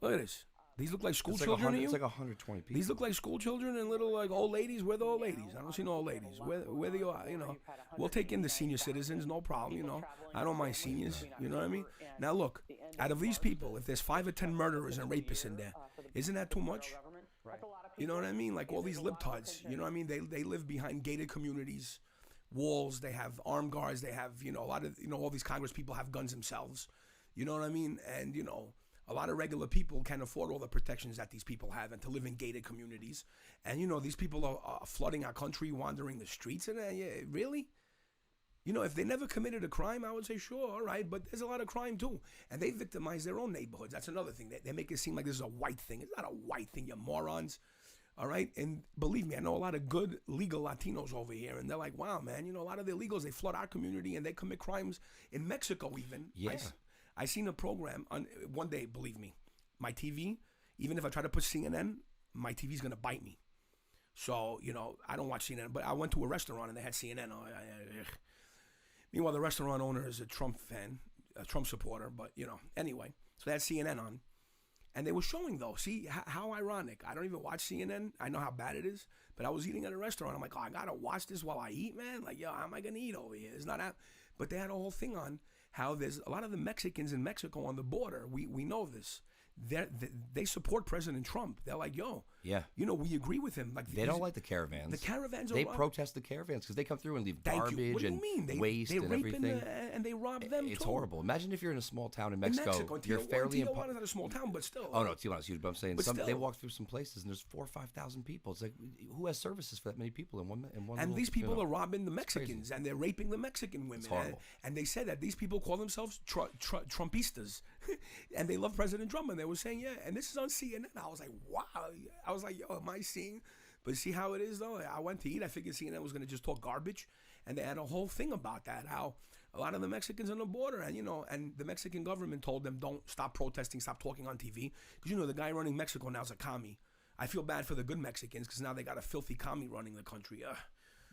Look at this. These look like school children to you? It's like 120 people. These look like school children and little like old ladies. Where the old ladies? I don't see no old ladies. Where the we'll take in the senior citizens, no problem. I don't mind seniors. You know what I mean? Now look, out of these people, if there's 5 or 10 murderers and rapists in there, isn't that too much? You know what I mean? Like all these libtards. You know what I mean? They live behind gated communities walls, they have armed guards, they have, a lot of, all these Congress people have guns themselves. You know what I mean? And, a lot of regular people can't afford all the protections that these people have and to live in gated communities. And, these people are flooding our country, wandering the streets. And yeah, really? If they never committed a crime, I would say, sure, all right. But there's a lot of crime, too. And they victimize their own neighborhoods. That's another thing. They make it seem like this is a white thing. It's not a white thing, you morons. All right? And believe me, I know a lot of good legal Latinos over here. And they're like, wow, man, a lot of the illegals, they flood our community and they commit crimes in Mexico even. Yeah. I seen a program on one day, believe me, my TV, even if I try to put CNN, my TV's going to bite me. So, I don't watch CNN. But I went to a restaurant and they had CNN. Meanwhile, the restaurant owner is a Trump fan, a Trump supporter. But, anyway. So they had CNN on. And they were showing, though. See, how ironic. I don't even watch CNN. I know how bad it is. But I was eating at a restaurant. I'm like, I got to watch this while I eat, man. Like, how am I going to eat over here? It's not out. But they had a whole thing on how there's a lot of the Mexicans in Mexico on the border. We know this. They support President Trump. They're like, yeah, we agree with him. Like they don't like the caravans. The caravans. They protest the caravans because they come through and leave Thank garbage you. What do you and mean? waste they and rape everything. And they rob them. It's too. horrible. Imagine if you're in a small town in Mexico. You're fairly Tijuana's not a small town, but still. Oh no, Tijuana's huge. But I'm saying they walk through some places and there's 4,000 or 5,000 people. It's like who has services for that many people in one? And these people are robbing the Mexicans and they're raping the Mexican women. It's horrible. And they said that these people call themselves Trumpistas, and they love President Trump. And they were saying, yeah. And this is on CNN. I was like, wow. I was like, am I seeing? But see how it is, though? I went to eat. I figured CNN was going to just talk garbage. And they had a whole thing about that, how a lot of the Mexicans on the border, and, and the Mexican government told them, don't stop protesting, stop talking on TV. Because, the guy running Mexico now is a commie. I feel bad for the good Mexicans because now they got a filthy commie running the country.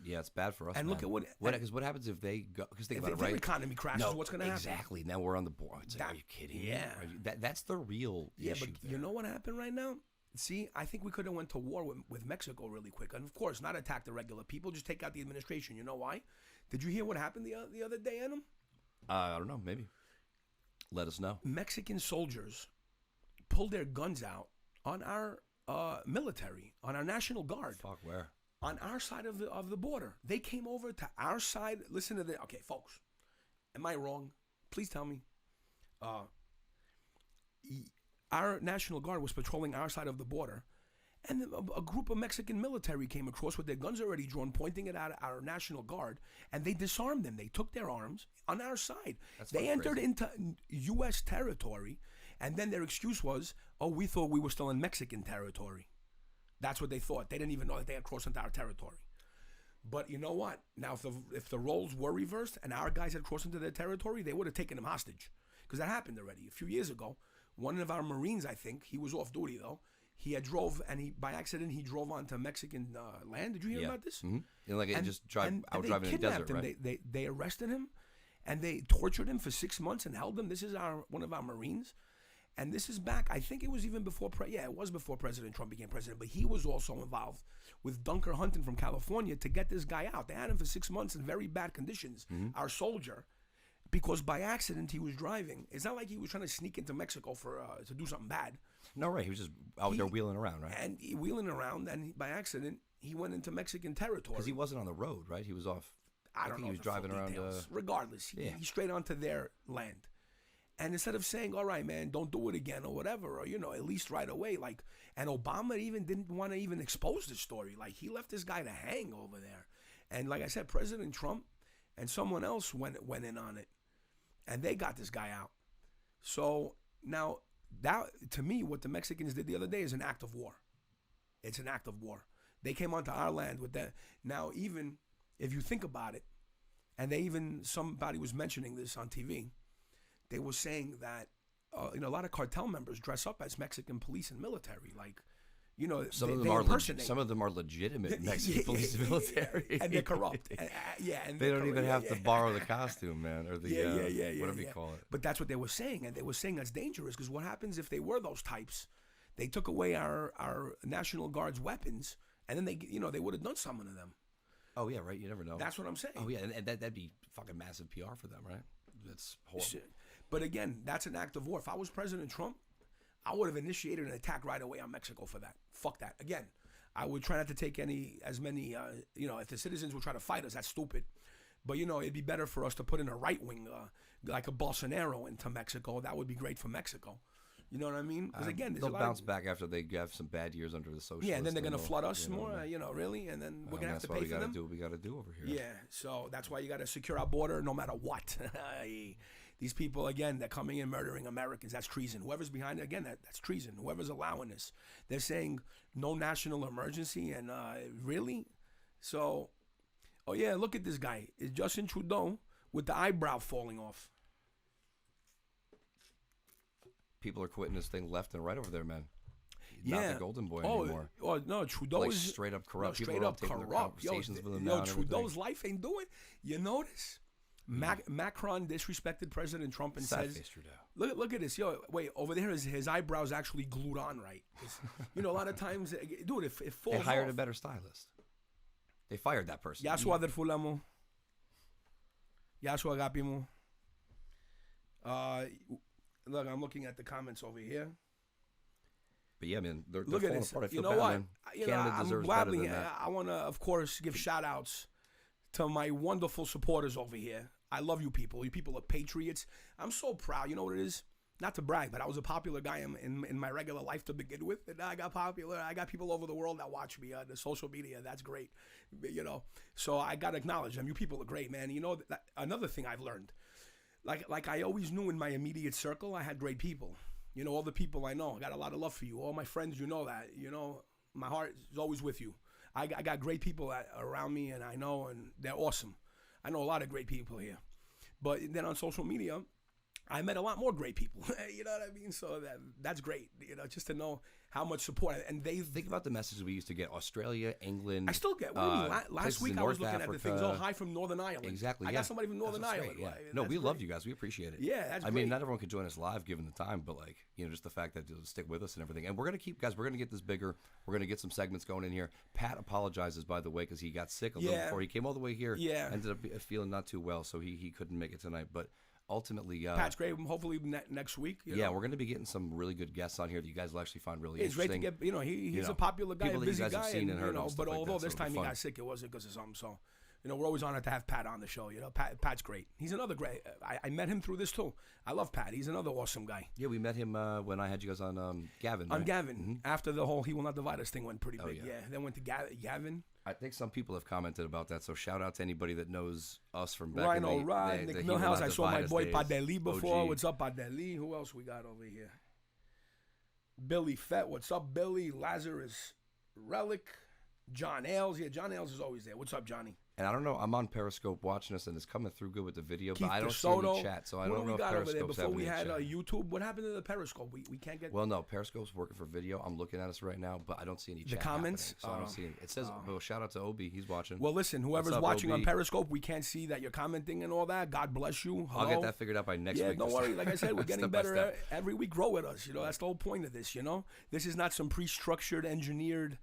Yeah, it's bad for us. And man. look at what happens if they go? Because think about if it, right? Their economy crashes, what's going to happen? Exactly. Now we're on the board. It's like, are you kidding? Yeah, me? That's the real issue. But there. you know what happened right now? See, I think we could have went to war with Mexico really quick, and of course, not attack the regular people, just take out the administration. You know why? Did you hear what happened the other day, Adam? I don't know. Maybe. Let us know. Mexican soldiers pulled their guns out on our military, on our National Guard. Fuck, where? On our side of the border. They came over to our side. Listen to this. Okay, folks. Am I wrong? Please tell me. Our National Guard was patrolling our side of the border, and a group of Mexican military came across with their guns already drawn, pointing it at our National Guard, and they disarmed them. They took their arms on our side. They entered into U.S. territory, and then their excuse was, we thought we were still in Mexican territory. That's what they thought. They didn't even know that they had crossed into our territory. But you know what? Now, if the roles were reversed and our guys had crossed into their territory, they would have taken them hostage. Because that happened already. A few years ago, one of our Marines, I think, he was off duty though, he had drove, and by accident, he drove onto Mexican land. Did you hear about this? Mm-hmm. Driving in the desert, him. Right? They arrested him, and they tortured him for 6 months and held him. This is one of our Marines. And this is back, I think it was even before, it was before President Trump became president, but he was also involved with Dunker Hunting from California to get this guy out. They had him for 6 months in very bad conditions, our soldier, because by accident he was driving. It's not like he was trying to sneak into Mexico to do something bad. No, right. He was just out there wheeling around, right? And wheeling around, and by accident, he went into Mexican territory. Because he wasn't on the road, right? He was off. I don't know. He was driving around. Regardless, he straight onto their land. And instead of saying, all right, man, don't do it again or whatever, or, at least right away, and Obama even didn't want to even expose the story. Like, he left this guy to hang over there. And like I said, President Trump and someone else went in on it. And they got this guy out. So now, that, to me, what the Mexicans did the other day is an act of war. It's an act of war. They came onto our land with that. Now, even if you think about it, and somebody was mentioning this on TV, they were saying that a lot of cartel members dress up as Mexican police and military, some of them are legitimate Mexican police and military, and they're corrupt. And they don't even have to borrow the costume, man, or the whatever you call it. But that's what they were saying, and they were saying that's dangerous because what happens if they were those types? They took away our National Guard's weapons, and then they would have done something to them. Oh yeah, right. You never know. That's what I'm saying. Oh yeah, and that'd be fucking massive PR for them, right? That's horrible. But again, that's an act of war. If I was President Trump, I would have initiated an attack right away on Mexico for that. Fuck that. Again, I would try not to take as many, if the citizens would try to fight us, that's stupid. But it'd be better for us to put in a right wing, like a Bolsonaro into Mexico. That would be great for Mexico. You know what I mean? Because again, they'll bounce back after they have some bad years under the socialists. Yeah, and then they're gonna flood us more. Really, and then we're gonna have to pay for them. That's what we got to do over here. Yeah, so that's why you got to secure our border no matter what. These people, again, they're coming in murdering Americans. That's treason. Whoever's behind it, again, that's treason. Whoever's allowing this. They're saying no national emergency, and really? So, oh yeah, look at this guy. It's Justin Trudeau with the eyebrow falling off. People are quitting this thing left and right over there, man. Yeah. Not the golden boy anymore. Oh, no, Trudeau like is straight up corrupt. No, straight People are up taking corrupt. their conversations with him now. Trudeau's life ain't doing. You notice? Macron disrespected President Trump and Sad says, face Trudeau. Look at this. Wait, over there his eyebrows actually glued on right. A lot of times, dude, it falls They hired off. a better stylist. They fired that person. Yasua del Fulamo. Yasua Agapimo. Look, I'm looking at the comments over here. But yeah, man, they're Look at falling this. apart. I feel You know bad, what? man. Canada I'm deserves gladly. better than that. I want to, of course, give shout outs to my wonderful supporters over here. I love you people. You people are patriots. I'm so proud. You know what it is? Not to brag, but I was a popular guy in my regular life to begin with. And now I got popular. I got people over the world that watch me on the social media. That's great. So I got to acknowledge them. You people are great, man. Another thing I've learned. Like I always knew in my immediate circle, I had great people. All the people I know, I got a lot of love for you. All my friends, that. My heart is always with you. I got great people around me, and I know, and they're awesome. I know a lot of great people here. But then on social media, I met a lot more great people. You know what I mean? So that's great. Just to know how much support. And they think about the messages we used to get: Australia, England. I still get. What do you mean? Last week I was looking at the things. Oh, hi from Northern Ireland. Exactly. I got somebody from Northern Ireland. Yeah. No, we love you guys. We appreciate it. Yeah, that's I great. mean, not everyone could join us live given the time, but just the fact that they'll stick with us and everything. And we're gonna keep, guys. We're gonna get this bigger. We're gonna get some segments going in here. Pat apologizes, by the way, because he got sick a little before he came all the way here. Yeah. Ended up feeling not too well, so he couldn't make it tonight, but. Ultimately, Pat's great. Hopefully next week. We're going to be getting some really good guests on here that you guys will actually find really it's interesting. It's great to get. He's a popular guy, a busy guy, but although this time he got sick, it wasn't because of something. So, we're always honored to have Pat on the show. Pat's great. He's another great. I met him through this too. I love Pat. He's another awesome guy. Yeah, we met him when I had you guys on Gavin. On right? Gavin, mm-hmm. After the whole "He Will Not Divide Us" thing went pretty big. Yeah. Then went to Gavin. I think some people have commented about that, so shout out to anybody that knows us from back Rhino in the Rod, Nick Millhouse. I saw my boy Padeli before. What's up, Padeli? Who else we got over here? Billy Fett. What's up, Billy? Lazarus Relic. John Ailes. Yeah, John Ailes is always there. What's up, Johnny? And I don't know, I'm on Periscope watching us, and it's coming through good with the video, Keith but I don't DeSoto. see any chat, so I what don't know if got over there Periscope's before we having had any chat. YouTube? What happened to the Periscope? We can't get. Well, no, Periscope's working for video. I'm looking at us right now, but I don't see any chat. The comments? So I don't see any. It says, well, shout out to Obi. He's watching. Well, listen, whoever's up, watching Obi? on Periscope, we can't see that you're commenting and all that. God bless you. Hello? I'll get that figured out by next week. Yeah, don't worry. Like I said, we're getting Step by better step. every week. Grow with us. That's the whole point of this. This is not some pre-structured, engineered,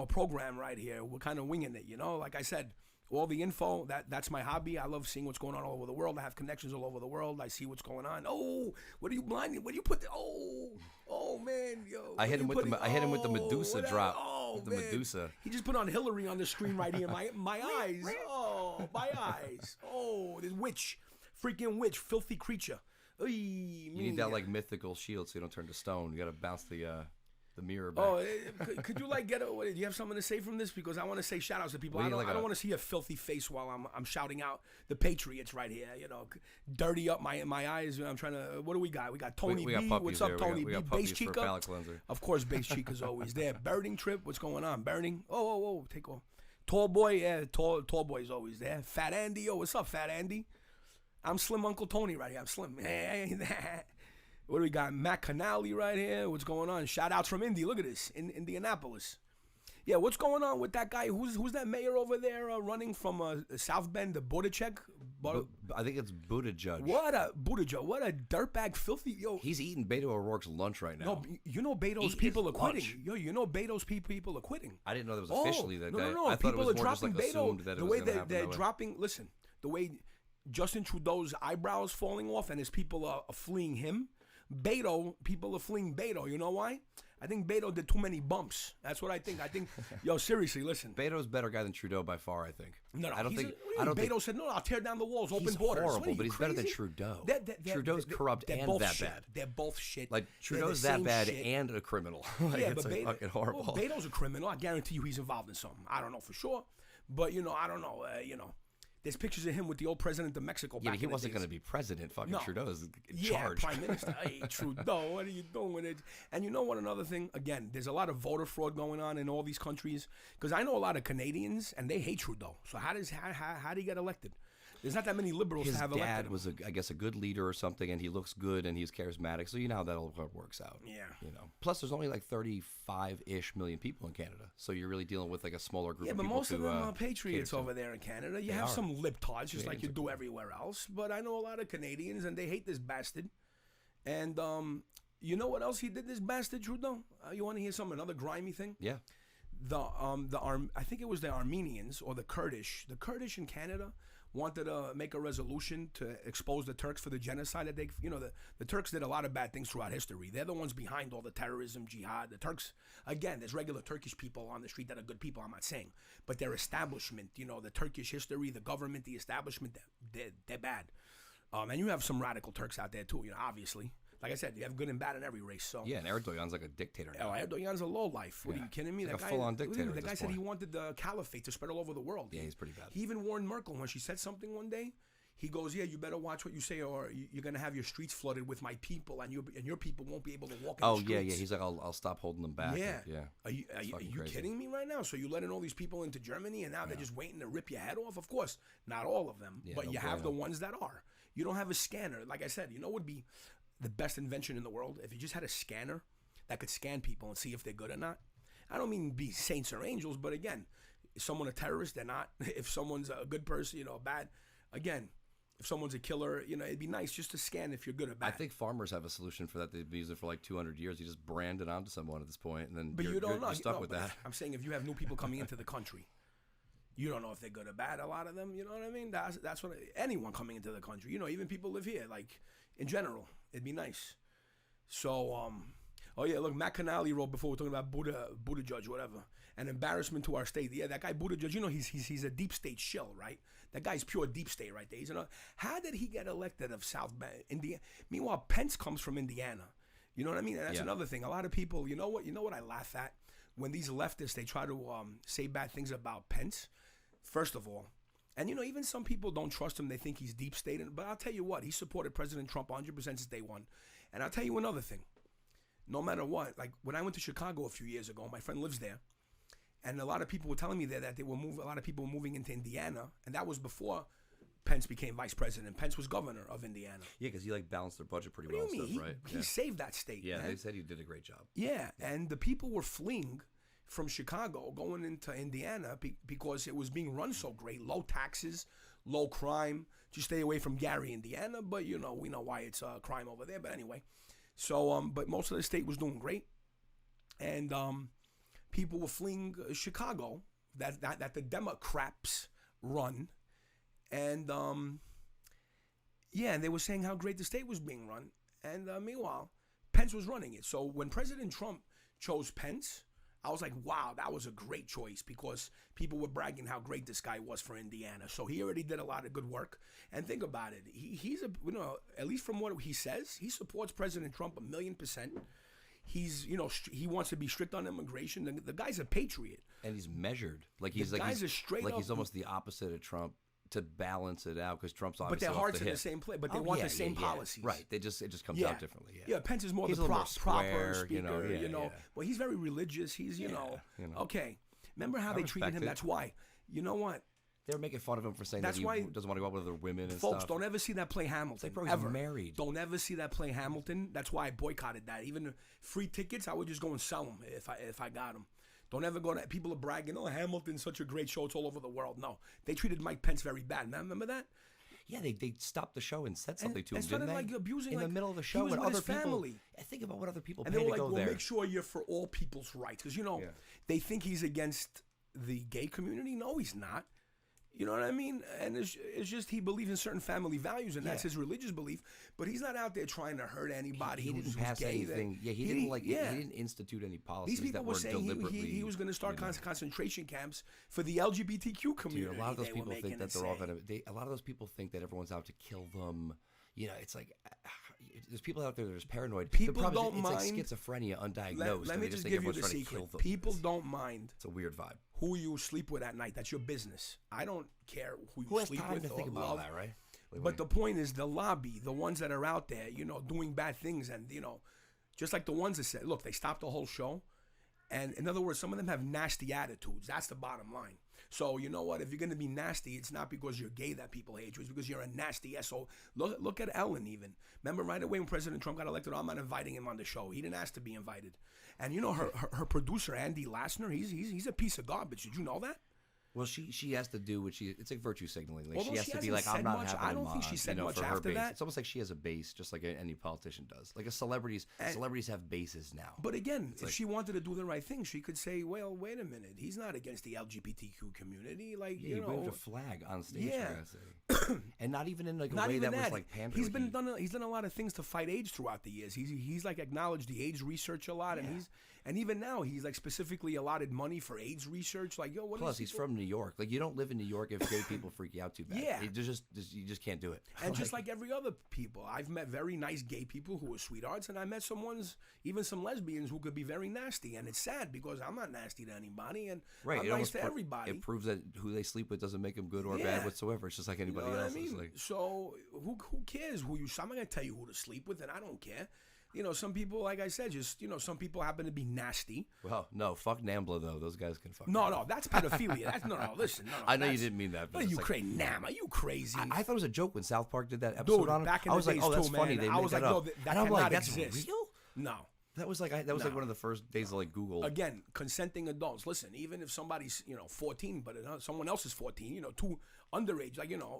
program right here. We're kind of winging it. Like I said. All the info, that's my hobby. I love seeing what's going on all over the world. I have connections all over the world. I see what's going on. Oh, what are you blinded? What do you put? Oh man, yo. I hit him with the Medusa drop. Oh, the man. Medusa. He just put on Hillary on the screen right here. My eyes. Oh, my eyes. Oh, this witch, freaking witch, filthy creature. You need that mythical shield so you don't turn to stone. You got to bounce the mirror back. Oh, could you do you have something to say from this? Because I want to say shout outs to people. I don't want to see a filthy face while I'm shouting out the Patriots right here. Dirty up my eyes. I'm trying to. What do we got? We got Tony B. What's up, Tony B? Base Chica. Of course, Base Chica's always there. Birding Trip. What's going on? Birding. Oh, take off. Tall boy. Yeah, tall boy's always there. Fat Andy. Oh, what's up, Fat Andy? I'm Slim Uncle Tony right here. I'm Slim. What do we got? Matt Canali right here. What's going on? Shout outs from Indy. Look at this. In Indianapolis. Yeah, what's going on with that guy? Who's that mayor over there running from South Bend, the Buttigieg? I think it's Buttigieg. What a dirtbag, filthy. Yo, he's eating Beto O'Rourke's lunch right now. No, Beto's people are quitting. Yo, Beto's people are quitting. I didn't know that was officially that guy. No. I thought People it was are more just dropping assumed Beto. that it The was way going to happen they're that way. dropping. Listen, the way Justin Trudeau's eyebrows falling off and his people are fleeing him. Beto, people are fleeing Beto. You know why? I think Beto did too many bumps. That's what I think. Yo, seriously, listen. Beto's a better guy than Trudeau by far, I think. No, I don't think. Beto said, no, I'll tear down the walls, open He's borders. horrible, but he's crazy? better than Trudeau. Trudeau's they're corrupt they're and both that shit. bad. They're both shit. Like They're Trudeau's the that same bad shit. and a criminal. Like, Yeah, it's but like fucking horrible. Well, Beto's a criminal. I guarantee you he's involved in something. I don't know for sure. But, I don't know. There's pictures of him with the old president of Mexico Yeah, back but he in the wasn't days. going to be president. Fucking No. Trudeau's in Yeah, charge. Prime Minister. Hey, Trudeau, what are you doing with it? And you know what? Another thing, again, there's a lot of voter fraud going on in all these countries. Because I know a lot of Canadians, and they hate Trudeau. So how did he get elected? There's not that many liberals His to have elected dad him. was, I guess, a good leader or something, and he looks good and he's charismatic. So you know how that all works out. Yeah. Plus, there's only like 35-ish million people in Canada, so you're really dealing with like a smaller group. Yeah, of but people most of to, them are cater patriots to. over there in Canada. You They have are. some libtards, just like you Canadians do everywhere else. But I know a lot of Canadians, and they hate this bastard. And you know what else he did, this bastard, Trudeau? You want to hear some another grimy thing? Yeah. I think it was the Armenians or the Kurdish. The Kurdish in Canada wanted to make a resolution to expose the Turks for the genocide that they, the Turks did a lot of bad things throughout history. They're the ones behind all the terrorism, jihad. The Turks, again, there's regular Turkish people on the street that are good people, I'm not saying. But their establishment, the Turkish history, the government, the establishment, they're bad. And you have some radical Turks out there too, obviously. Like I said, you have good and bad in every race. So Yeah, and Erdogan's like a dictator now. Erdogan's a lowlife. What are you kidding me? He's like that a guy, full-on dictator The at guy this said he point. wanted the caliphate to spread all over the world. Yeah, he's pretty bad. He even warned Merkel when she said something one day. He goes, "Yeah, you better watch what you say, or you're gonna have your streets flooded with my people, and your people won't be able to walk in the streets." Yeah. He's like, I'll stop holding them back. Yeah. Yeah. Are you fucking crazy. kidding me right now? So you letting all these people into Germany, and now they're just waiting to rip your head off? Of course, not all of them, Yeah, but no you have the bueno. ones that are. You don't have a scanner. Like I said, what would be the best invention in the world? If you just had a scanner that could scan people and see if they're good or not. I don't mean be saints or angels, but again, is someone a terrorist? They're not. If someone's a good person, bad. Again, if someone's a killer, it'd be nice just to scan if you're good or bad. I think farmers have a solution for that. They've been using it for like 200 years. You just brand it onto someone at this point, and then But you're, you don't know. you're stuck No, with but that. I'm saying if you have new people coming into the country, you don't know if they're good or bad. A lot of them, you know what I mean? That's what anyone coming into the country. Even people live here. Like in general, it'd be nice. So, oh yeah, look, Matt Canali wrote before we're talking about Buttigieg, whatever, an embarrassment to our state. Yeah, that guy Buttigieg, he's a deep state shill, right? That guy's pure deep state right there. How did he get elected of South Bend, Indiana? Meanwhile, Pence comes from Indiana. You know what I mean? And that's another thing. A lot of people, you know what I laugh at? When these leftists, they try to say bad things about Pence, first of all. And, even some people don't trust him. They think he's deep state. But I'll tell you what, he supported President Trump 100% since day one. And I'll tell you another thing. No matter what, like when I went to Chicago a few years ago, my friend lives there. And a lot of people were telling me there that a lot of people were moving into Indiana. And that was before Pence became vice president. Pence was governor of Indiana. Yeah, because he balanced their budget pretty What well do you and mean? stuff, right? He saved that state, Yeah, man. they said he did a great job. Yeah, and the people were fleeing from Chicago going into Indiana because it was being run so great. Low taxes, low crime. Just stay away from Gary, Indiana. But, we know why it's crime over there. But anyway, so, but most of the state was doing great. And people were fleeing Chicago that the Democrats run. And, and they were saying how great the state was being run. And meanwhile, Pence was running it. So when President Trump chose Pence, I was like, wow, that was a great choice because people were bragging how great this guy was for Indiana. So he already did a lot of good work. And think about it. He's at least from what he says, he supports President Trump 1,000,000%. He's, he wants to be strict on immigration. The guy's a patriot. And he's measured. Like he's he's almost the opposite of Trump to balance it out because Trump's But obviously their off hearts the are the hit. same place. But they want the same policies. Right. It just comes out differently. Yeah. Yeah, Pence is more He's the a little more proper square, speaker. Well, he's very religious. He's, okay. Remember how they treated him? it. That's why. You know what? They were making fun of him for saying That's that he why- doesn't want to go out with other women and Folks, stuff. don't ever see that play Hamilton. Bro, he's ever. married. Don't ever see that play Hamilton. That's why I boycotted that. Even free tickets, I would just go and sell them if I got them. Don't ever go to. People are bragging, oh, Hamilton's such a great show. It's all over the world. No, they treated Mike Pence very bad. Man, remember that? Yeah, they stopped the show and said something to him, and started didn't they? like abusing in the middle of the he show was when with other his people. family. Think about what other people And pay they were to like, go "We'll there. make sure you're for all people's rights," because they think he's against the gay community. No, he's not. You know what I mean? And it's just he believes in certain family values, and that's his religious belief. But he's not out there trying to hurt anybody. He didn't pass anything. He didn't institute any policies. These people that were saying deliberately. he was going to start concentration camps for the LGBTQ community. Dude, a lot of those people think that they're all going to. A lot of those people think that everyone's out to kill them. You know, it's like there's people out there that are just paranoid. People don't mind. It's like schizophrenia undiagnosed. Let me just give you the secret. People don't mind. It's a weird vibe. Who you sleep with at night, that's your business. I don't care who you sleep with. To think about all that, right? But the point is, the lobby, the ones that are out there, doing bad things, and just like the ones that said, look, they stopped the whole show, and in other words, some of them have nasty attitudes. That's the bottom line. So you know what? If you're gonna be nasty, it's not because you're gay that people hate you. It's because you're a nasty asshole. Look at Ellen even. Remember right away when President Trump got elected, I'm not inviting him on the show. He didn't ask to be invited. And her producer Andy Lassner, he's a piece of garbage. Did you know that? Well, she has to do what it's like virtue signaling. Like Although she has to be like, I'm not having I don't think she said much for her after base. that. It's almost like she has a base, just like any politician does. Like celebrities have bases now. But again, if she wanted to do the right thing, she could say, well, wait a minute, he's not against the LGBTQ community. Like, you waved a flag on stage. Yeah. And not even in like a way that was like pandering. He's done a lot of things to fight AIDS throughout the years. He's like acknowledged the AIDS research a lot, and even now he's like specifically allotted money for AIDS research. Like, yo, plus he's from New York. Like, you don't live in New York if gay people freak you out too bad. Yeah, you just can't do it. And just like every other people, I've met very nice gay people who are sweethearts, and I met some lesbians who could be very nasty. And it's sad because I'm not nasty to anybody, and I'm nice to everybody. It proves that who they sleep with doesn't make them good or bad whatsoever. It's just like anybody else. I mean? So who cares who you? I'm not gonna tell you who to sleep with, and I don't care. Some people, like I said, just some people happen to be nasty. Well, no, fuck NAMBLA though. Those guys can fuck. No, that's pedophilia. That's no. Listen, no. I know you didn't mean that. But you crazy? Are you crazy? I thought it was a joke when South Park did that episode on it. Back in I was the like, days oh, that's too, funny. Man. They I made was that like, up. no, that and I'm like, that's exist. real? No. That was like like one of the first days of like Google. Again, consenting adults. Listen, even if somebody's 14, but someone else is 14, two underage,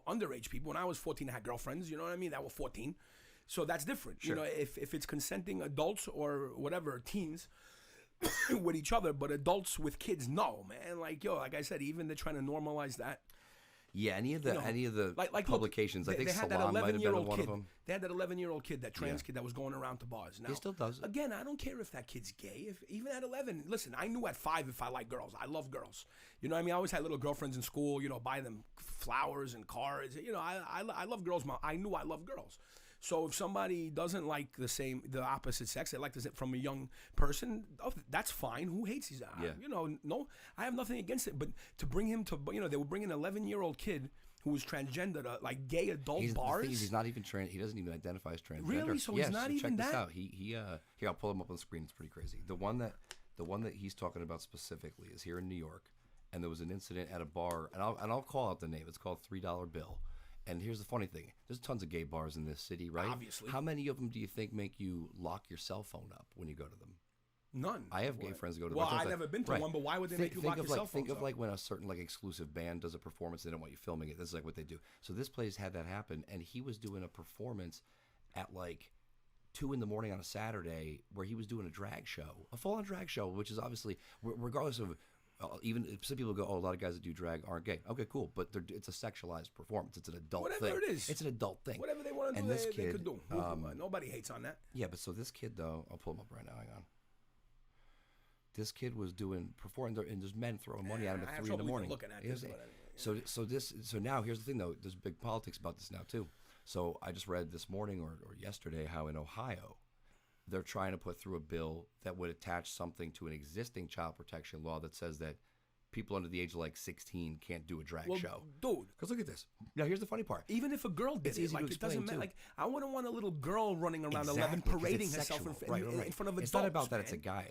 underage people. When I was 14, I had girlfriends. You know what I mean? That were 14. So that's different. Sure. If it's consenting adults or whatever, teens with each other, but adults with kids, no, man. Like I said, even they're trying to normalize that. Yeah, any of the like publications, look, I think they had Salon might have been one kid. of them. They had that 11-year-old kid, that trans kid that was going around to bars. Now, he still does it. Again, I don't care if that kid's gay. If even at 11, listen, I knew at 5 if I like girls. I love girls. You know what I mean? I always had little girlfriends in school. Buy them flowers and cars. I love girls. I knew I loved girls. So if somebody doesn't like the opposite sex, they like this from a young person, that's fine. Who hates these? No, I have nothing against it. But to bring him to, they would bring an 11-year-old kid who was transgender to like gay adult bars. He's not even trans. He doesn't even identify as transgender. Really? So he's not even that. Check this out. Here, I'll pull him up on the screen. It's pretty crazy. The one that he's talking about specifically is here in New York, and there was an incident at a bar, and I'll call out the name. It's called $3 Bill. And here's the funny thing. There's tons of gay bars in this city, right? Obviously. How many of them do you think make you lock your cell phone up when you go to them? None. I have gay friends that go to. Well, I've never been to one, but why would they make you lock your cell phone? Think of like when a certain like exclusive band does a performance, they don't want you filming it. This is like what they do. So this place had that happen, and he was doing a performance at like 2 a.m. on a Saturday where he was doing a drag show, a full-on drag show, which is obviously regardless of. Even some people go, oh, a lot of guys that do drag aren't gay. Okay, cool, but it's a sexualized performance. It's an adult thing. Whatever it is. It's an adult thing. Whatever they want to do, they could do. Nobody hates on that. Yeah, but so this kid, though, I'll pull him up right now. Hang on. This kid was performing, and there's men throwing money at him at 3 a.m. Looking at this, So now here's the thing, though. There's big politics about this now, too. So I just read this morning or yesterday how in Ohio, they're trying to put through a bill that would attach something to an existing child protection law that says that people under the age of like 16 can't do a drag show. Dude. Because look at this. Now, here's the funny part. Even if a girl did it, like, it doesn't matter. Like, I wouldn't want a little girl running around 11 parading herself in front of adults. It's not about that it's a guy.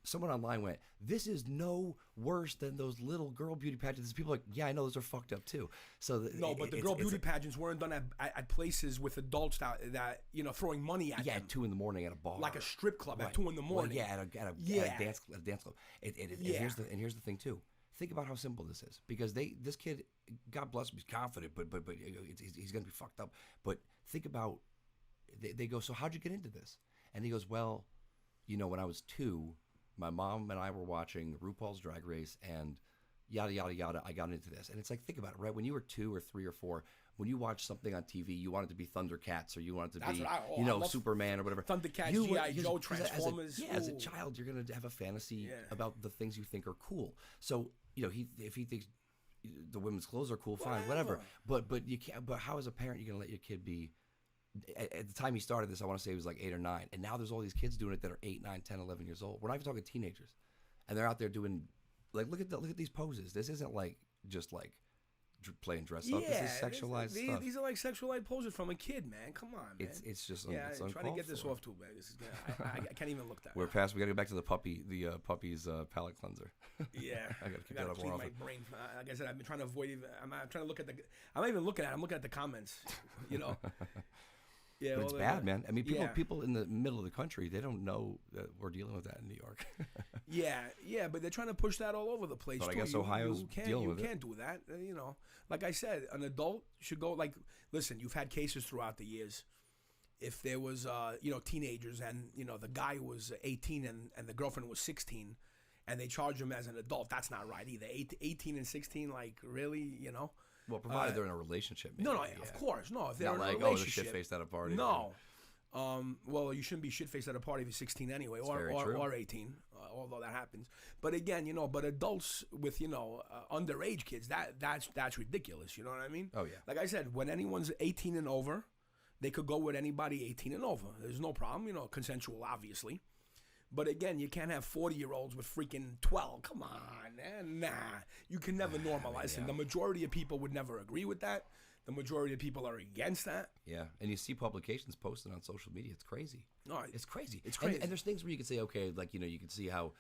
Someone online went, this is no worse than those little girl beauty pageants. People are like, yeah, I know those are fucked up too. So but the girl beauty pageants weren't done at places with adults that throwing money at them. At 2 a.m. at a bar, like a strip club at 2 a.m. Well, at a dance club. And here's the thing too. Think about how simple this is, because this kid, God bless him, he's confident, but he's gonna be fucked up. But think about, they go, so how'd you get into this? And he goes, well, when I was 2. My mom and I were watching RuPaul's Drag Race, and yada yada yada. I got into this, and it's like, think about it, right? When you were 2 or 3 or 4, when you watched something on TV, you wanted to be Thundercats or you wanted to That's be, what I you know, love Superman or whatever. Thundercats, You were- G.I. Joe, because Transformers. as a Ooh. child, you're gonna have a fantasy Yeah. about the things you think are cool. So you know, if he thinks the women's clothes are cool, fine, whatever. But you can't. But how as a parent you gonna let your kid be? At the time he started this, I want to say he was like 8 or 9, and now there's all these kids doing it that are 8, 9, 10, 11 years old. We're not even talking teenagers, and they're out there doing like look at these poses. This isn't like just like playing dress up. This is sexualized stuff. These are like sexualized poses from a kid, man. Come on, man. It's just yeah. it's Try to get this for. off too, man. This is I can't even look that. We're past. We got to go back to the puppy's palate cleanser. Yeah, I got to keep I that gotta up clean more my often. brain. Like I said, I've been trying to avoid. I'm trying to look at the. I'm not even looking at it. I'm looking at the comments. You know. Yeah, But it's all bad, that. man. I mean, Yeah. people in the middle of the country, they don't know that we're dealing with that in New York. Yeah, but they're trying to push that all over the place. But I too. guess Ohio's dealing with it. You can't do that. You know, like I said, an adult should go. Like, listen, you've had cases throughout the years. If there was, teenagers, and the guy was 18 and the girlfriend was 16, and they charge him as an adult, that's not right either. 18 and 16, like really, Well, provided they're in a relationship. Maybe, No, yeah. of course, no. If they're Not in like, a relationship, the shit-faced at a party. no. Well, you shouldn't be shit-faced at a party if you're 16 anyway, very true. or 18, although that happens. But again, but adults with underage kids, that's ridiculous. You know what I mean? Oh, yeah. Like I said, when anyone's 18 and over, they could go with anybody 18 and over. There's no problem. Consensual, obviously. But again, you can't have 40-year-olds with freaking 12. Come on, man. Nah. You can never normalize it. The majority of people would never agree with that. The majority of people are against that. Yeah, and you see publications posted on social media. It's crazy. No, It's crazy. It's crazy. And there's things where you can say, okay, like, you can see how